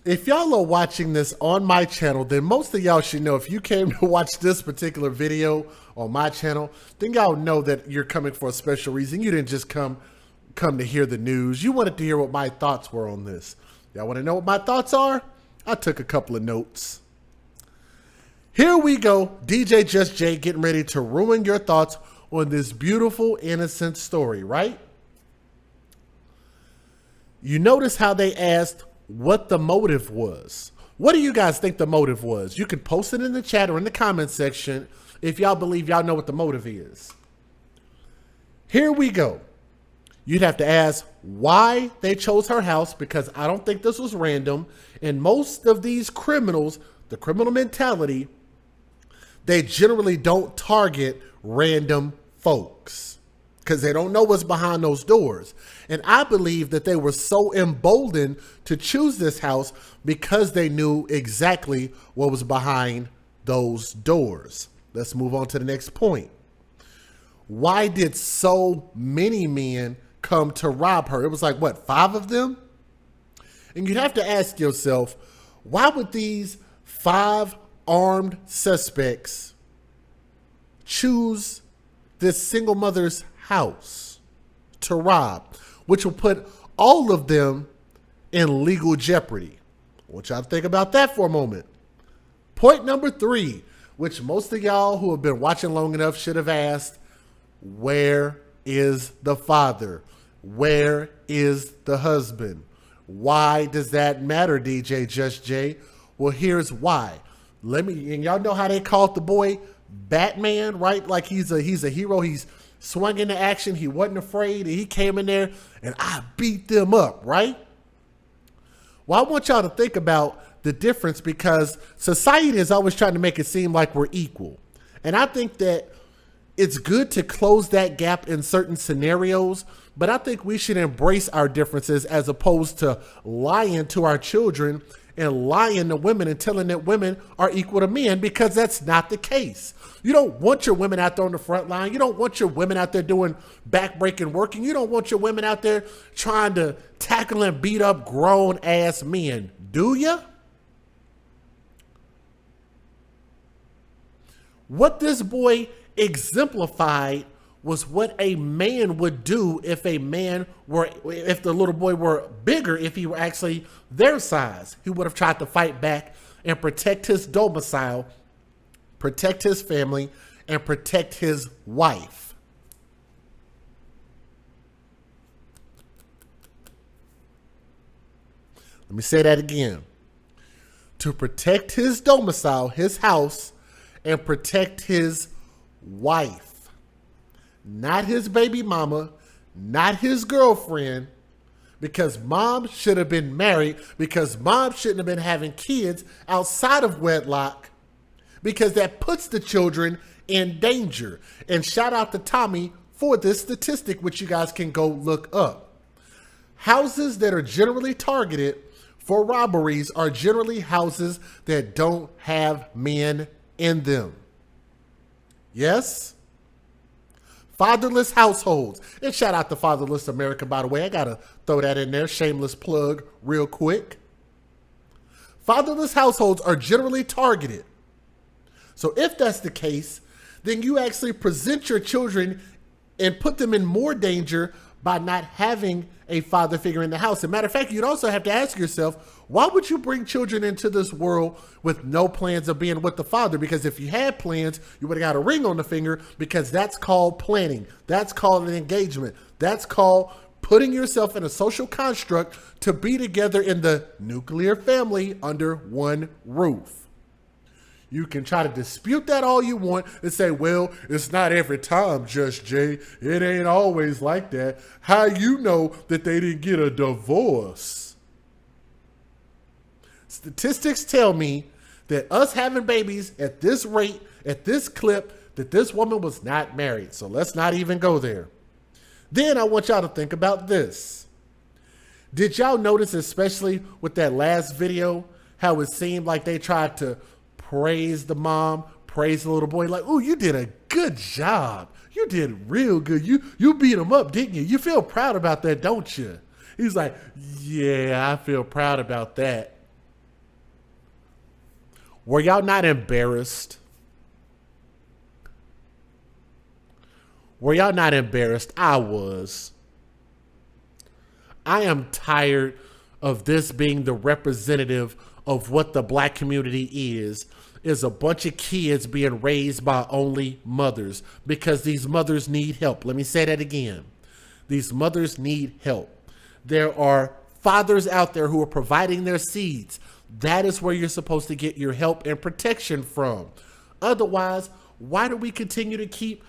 If y'all are watching this on my channel, then most of y'all should know if you came to watch this particular video on my channel, then y'all know that you're coming for a special reason. You didn't just come to hear the news. You wanted to hear what my thoughts were on this. Y'all want to know what my thoughts are? I took a couple of notes. Here we go. DJ Just Jay getting ready to ruin your thoughts on this beautiful, innocent story, right? You notice how they asked what the motive was. What do you guys think the motive was? You can post it in the chat or in the comment section if y'all believe y'all know what the motive is. Here we go. You'd have to ask why they chose her house, because I don't think this was random. And most of these criminals, the criminal mentality, they generally don't target random folks. because they don't know what's behind those doors. And I believe that they were so emboldened to choose this house because they knew exactly what was behind those doors. Let's move on to the next point. Why did so many men come to rob her? It was like, what, 5 of them? And you'd have to ask yourself, why would these 5 armed suspects choose this single mother's house to rob, which will put all of them in legal jeopardy? I want y'all to think about that for a moment. Point number 3, which most of y'all who have been watching long enough should have asked, where is the father? Where is the husband? Why does that matter, DJ Just J? Well, here's why. And y'all know how they called the boy Batman, right? Like he's a hero. He's swung into action. He wasn't afraid. He came in there and I beat them up, right? Well, I want y'all to think about the difference, because society is always trying to make it seem like we're equal. And I think that it's good to close that gap in certain scenarios, but I think we should embrace our differences as opposed to lying to our children and lying to women and telling that women are equal to men, because that's not the case. You don't want your women out there on the front line. You don't want your women out there doing back-breaking work, and you don't want your women out there trying to tackle and beat up grown-ass men, do you? What this boy exemplified was what a man would do if if the little boy were bigger, if he were actually their size. He would have tried to fight back and protect his domicile, protect his family, and protect his wife. Let me say that again. To protect his domicile, his house, and protect his wife. Not his baby mama, not his girlfriend, because mom should have been married, because mom shouldn't have been having kids outside of wedlock, because that puts the children in danger. And shout out to Tommy for this statistic, which you guys can go look up. Houses that are generally targeted for robberies are generally houses that don't have men in them. Yes? Fatherless households. And shout out to Fatherless America, by the way. I got to throw that in there. Shameless plug real quick. Fatherless households are generally targeted. So if that's the case, then you actually present your children and put them in more danger by not having a father figure in the house. As a matter of fact, you'd also have to ask yourself, why would you bring children into this world with no plans of being with the father? Because if you had plans, you would have got a ring on the finger, because that's called planning. That's called an engagement. That's called putting yourself in a social construct to be together in the nuclear family under one roof. You can try to dispute that all you want and say, well, it's not every time, Just Jay. It ain't always like that. How you know that they didn't get a divorce? Statistics tell me that us having babies at this rate, at this clip, that this woman was not married. So let's not even go there. Then I want y'all to think about this. Did y'all notice, especially with that last video, how it seemed like they tried to praise the mom, praise the little boy, like, "Ooh, you did a good job. You did real good. You beat him up, didn't you? You feel proud about that, don't you?" He's like, "Yeah, I feel proud about that." Were y'all not embarrassed? Were y'all not embarrassed? I was. I am tired of this being the representative of what the black community is a bunch of kids being raised by only mothers, because these mothers need help. Let me say that again. These mothers need help. There are fathers out there who are providing their seeds. That is where you're supposed to get your help and protection from. Otherwise, why do we continue to keep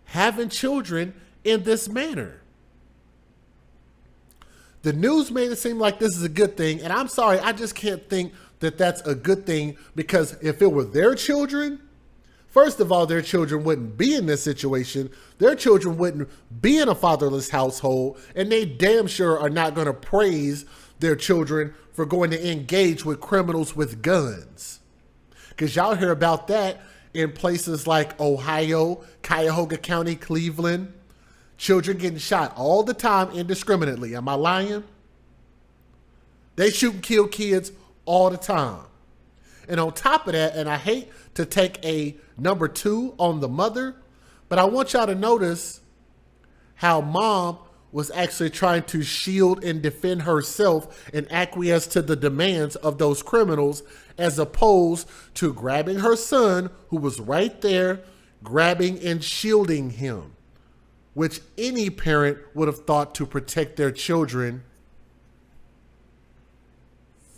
having children in this manner? The news made it seem like this is a good thing, and I'm sorry, I just can't think that that's a good thing, because if it were their children, First of all, their children wouldn't be in this situation. Their children wouldn't be in a fatherless household, and they damn sure are not going to praise their children for going to engage with criminals with guns. Because y'all hear about that in places like Ohio, Cuyahoga County, Cleveland. Children getting shot all the time indiscriminately. Am I lying? They shoot and kill kids all the time. And on top of that, and I hate to take a number 2 on the mother, but I want y'all to notice how mom was actually trying to shield and defend herself and acquiesce to the demands of those criminals, as opposed to grabbing her son, who was right there, grabbing and shielding him, which any parent would have thought to protect their children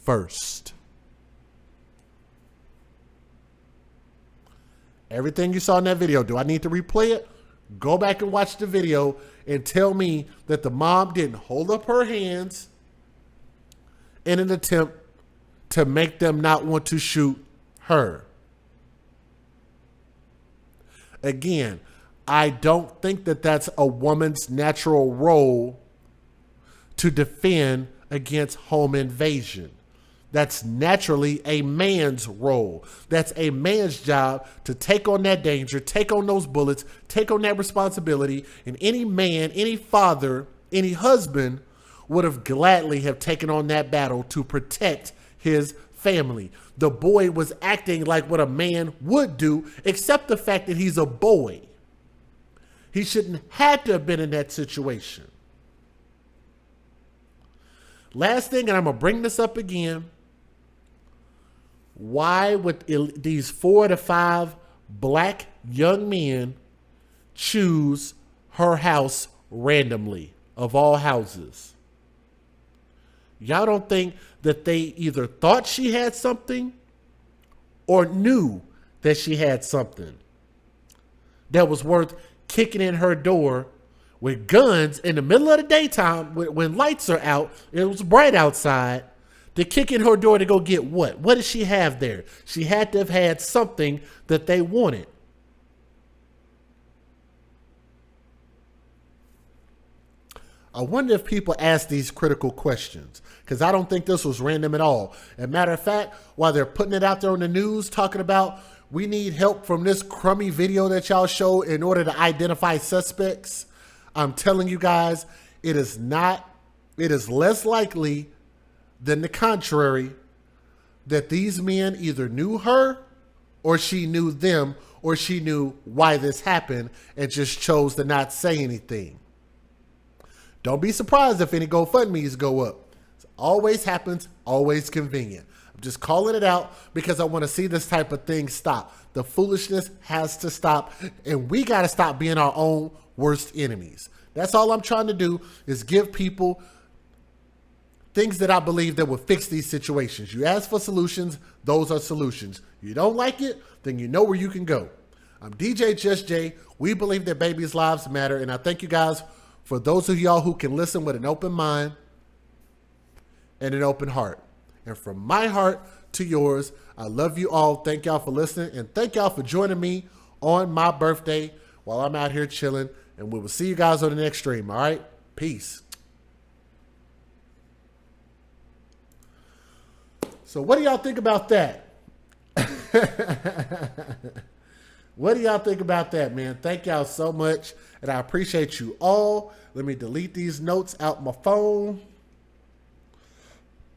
first. Everything you saw in that video, do I need to replay it? Go back and watch the video and tell me that the mom didn't hold up her hands in an attempt to make them not want to shoot her. Again, I don't think that that's a woman's natural role to defend against home invasion. That's naturally a man's role. That's a man's job to take on that danger, take on those bullets, take on that responsibility. And any man, any father, any husband would have gladly have taken on that battle to protect his family. The boy was acting like what a man would do, except the fact that he's a boy. He shouldn't have to have been in that situation. Last thing, and I'm going to bring this up again. Why would these 4 to 5 black young men choose her house randomly, of all houses? Y'all don't think that they either thought she had something or knew that she had something that was worth kicking in her door with guns in the middle of the daytime when lights are out, it was bright outside, to kick in her door to go get what? What did she have there? She had to have had something that they wanted. I wonder if people ask these critical questions, because I don't think this was random at all. As a matter of fact, while they're putting it out there on the news, talking about we need help from this crummy video that y'all show in order to identify suspects, I'm telling you guys, it is less likely than the contrary that these men either knew her or she knew them or she knew why this happened and just chose to not say anything. Don't be surprised if any GoFundMes go up. It always happens, always convenient. I'm just calling it out because I want to see this type of thing stop. The foolishness has to stop, and we got to stop being our own worst enemies. That's all I'm trying to do, is give people things that I believe that will fix these situations. You ask for solutions, those are solutions. You don't like it, then you know where you can go. I'm DJ Just Jay. We believe that babies' lives matter, and I thank you guys for those of y'all who can listen with an open mind and an open heart. And from my heart to yours, I love you all. Thank y'all for listening, and thank y'all for joining me on my birthday while I'm out here chilling. And we will see you guys on the next stream, all right? Peace. So what do y'all think about that? What do y'all think about that, man? Thank y'all so much, and I appreciate you all. Let me delete these notes out my phone.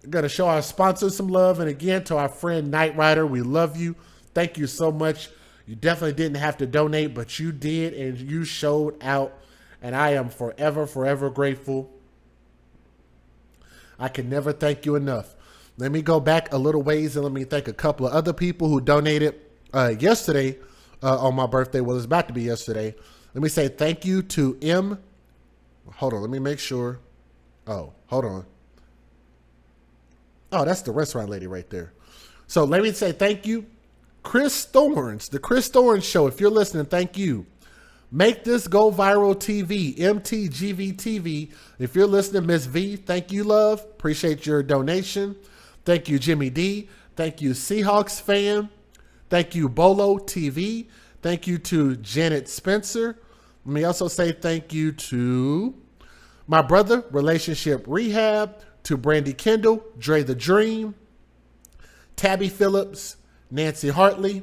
I'm going to show our sponsors some love, and again, to our friend Knight Rider, we love you. Thank you so much. You definitely didn't have to donate, but you did, and you showed out, and I am forever, forever grateful. I can never thank you enough. Let me go back a little ways, and let me thank a couple of other people who donated yesterday on my birthday. Well, it's about to be yesterday. Let me say thank you to M. Hold on, let me make sure. Oh, hold on. Oh, that's the restaurant lady right there. So let me say thank you. Chris Thorns, the Chris Thorns Show. If you're listening, thank you. Make This Go Viral TV, MTGV TV. If you're listening, Miss V, thank you, love. Appreciate your donation. Thank you, Jimmy D. Thank you, Seahawks fan. Thank you, Bolo TV. Thank you to Janet Spencer. Let me also say thank you to my brother, Relationship Rehab, to Brandy Kendall, Dre the Dream, Tabby Phillips, Nancy Hartley.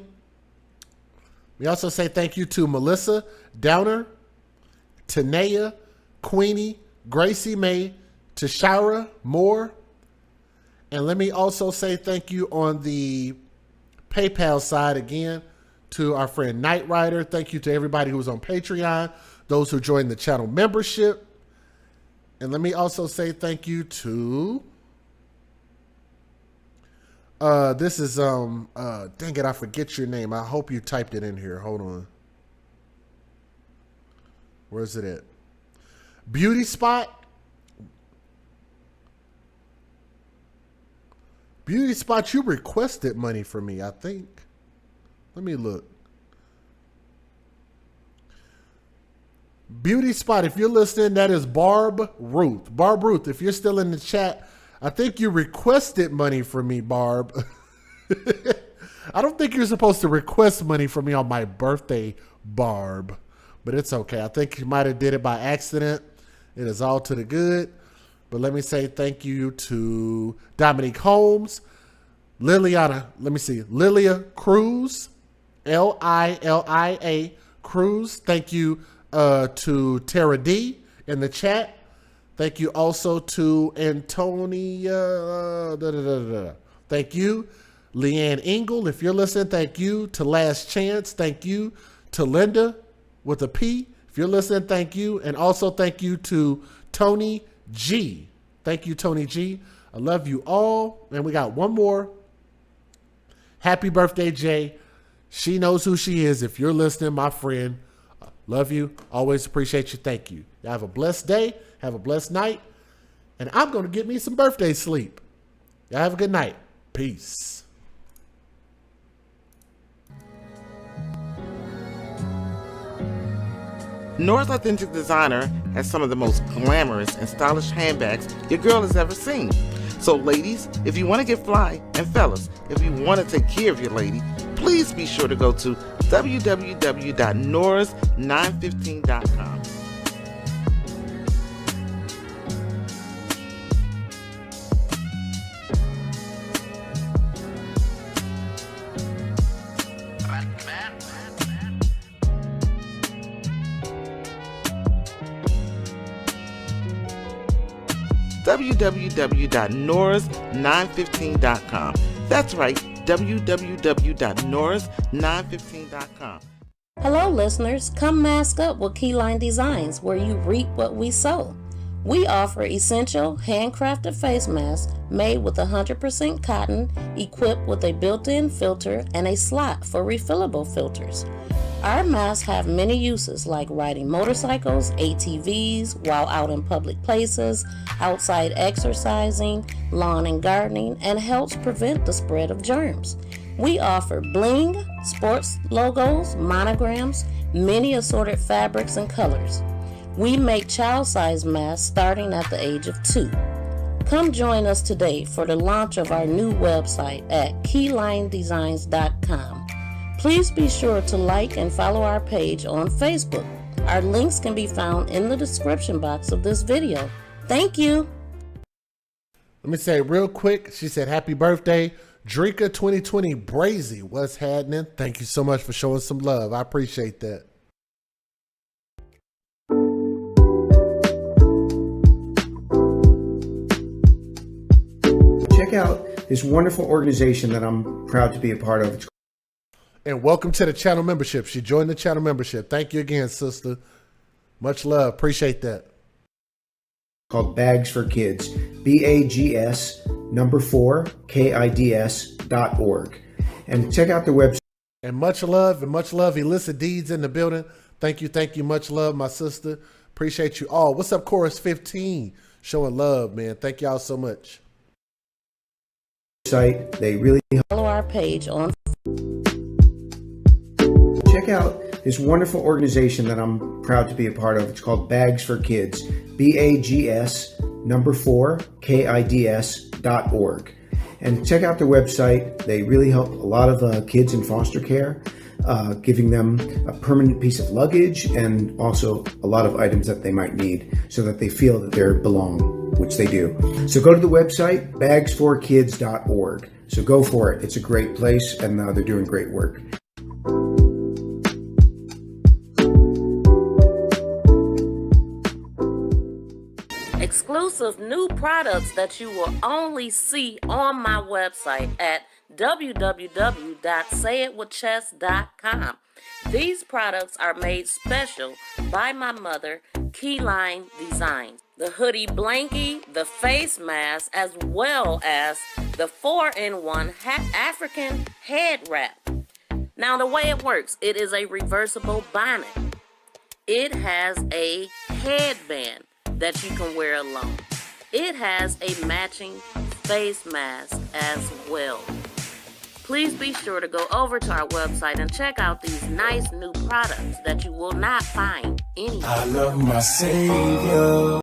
We also say thank you to Melissa Downer, Tanea, Queenie, Gracie May, Tashara Moore. And let me also say thank you on the PayPal side again to our friend Knight Rider. Thank you to everybody who was on Patreon, those who joined the channel membership. And let me also say thank you to this is dang it, I forget your name. I hope you typed it in here. Hold on. Where's it at? Beauty Spot. Beauty Spot, you requested money from me, I think. Let me look. Beauty Spot, if you're listening, that is Barb Ruth. Barb Ruth, if you're still in the chat, I think you requested money from me, Barb. I don't think you're supposed to request money from me on my birthday, Barb. But it's okay. I think you might have did it by accident. It is all to the good. But let me say thank you to Dominique Holmes, Liliana, let me see, Lilia Cruz, Lilia Cruz. Thank you to Tara D in the chat. Thank you also to Antonia. Thank you. Leanne Engel, if you're listening, thank you. To Last Chance, thank you. To Linda with a P, if you're listening, thank you. And also thank you to Tony G. Thank you, Tony G. I love you all. And we got one more. Happy birthday, Jay. She knows who she is. If you're listening, my friend, love you. Always appreciate you. Thank you. You have a blessed day. Have a blessed night. And I'm going to get me some birthday sleep. Y'all have a good night. Peace. Nora's Authentic Designer has some of the most glamorous and stylish handbags your girl has ever seen. So ladies, if you want to get fly, and fellas, if you want to take care of your lady, please be sure to go to www.noras915.com. www.noras915.com. That's right, www.noras915.com. Hello listeners, come mask up with Keyline Designs, where you reap what we sow. We offer essential handcrafted face masks made with 100% cotton, equipped with a built-in filter and a slot for refillable filters. Our masks have many uses, like riding motorcycles, ATVs, while out in public places, outside exercising, lawn and gardening, and helps prevent the spread of germs. We offer bling, sports logos, monograms, many assorted fabrics and colors. We make child-sized masks starting at the age of 2. Come join us today for the launch of our new website at keylinedesigns.com. Please be sure to like and follow our page on Facebook. Our links can be found in the description box of this video. Thank you. Let me say real quick, she said, happy birthday, Drika 2020 Brazy. What's happening? Thank you so much for showing some love. I appreciate that. Check out this wonderful organization that I'm proud to be a part of. And welcome to the channel membership. She joined the channel membership. Thank you again, sister. Much love. Appreciate that. Called Bags for Kids. BAGS4KIDS.org. And check out the website. And much love. Elissa Deeds in the building. Thank you. Much love, my sister. Appreciate you all. What's up, Chorus 15? Showing love, man. Thank y'all so much. They really follow our page on. Check out this wonderful organization that I'm proud to be a part of. It's called Bags for Kids. BAGS4KIDS.org. And check out their website. They really help a lot of kids in foster care. giving them a permanent piece of luggage and also a lot of items that they might need so that they feel that they belong, which they do. So go to the website, bags4kids.org. So go for it. It's a great place, and they're doing great work. Exclusive new products that you will only see on my website at www.sayitwithchess.com. These products are made special by my mother, Keyline Designs. The hoodie blankie, the face mask, as well as the 4-in-1 African head wrap. Now the way it works, it is a reversible bonnet. It has a headband that you can wear alone. It has a matching face mask as well. Please be sure to go over to our website and check out these nice new products that you will not find anywhere. I love my Savior.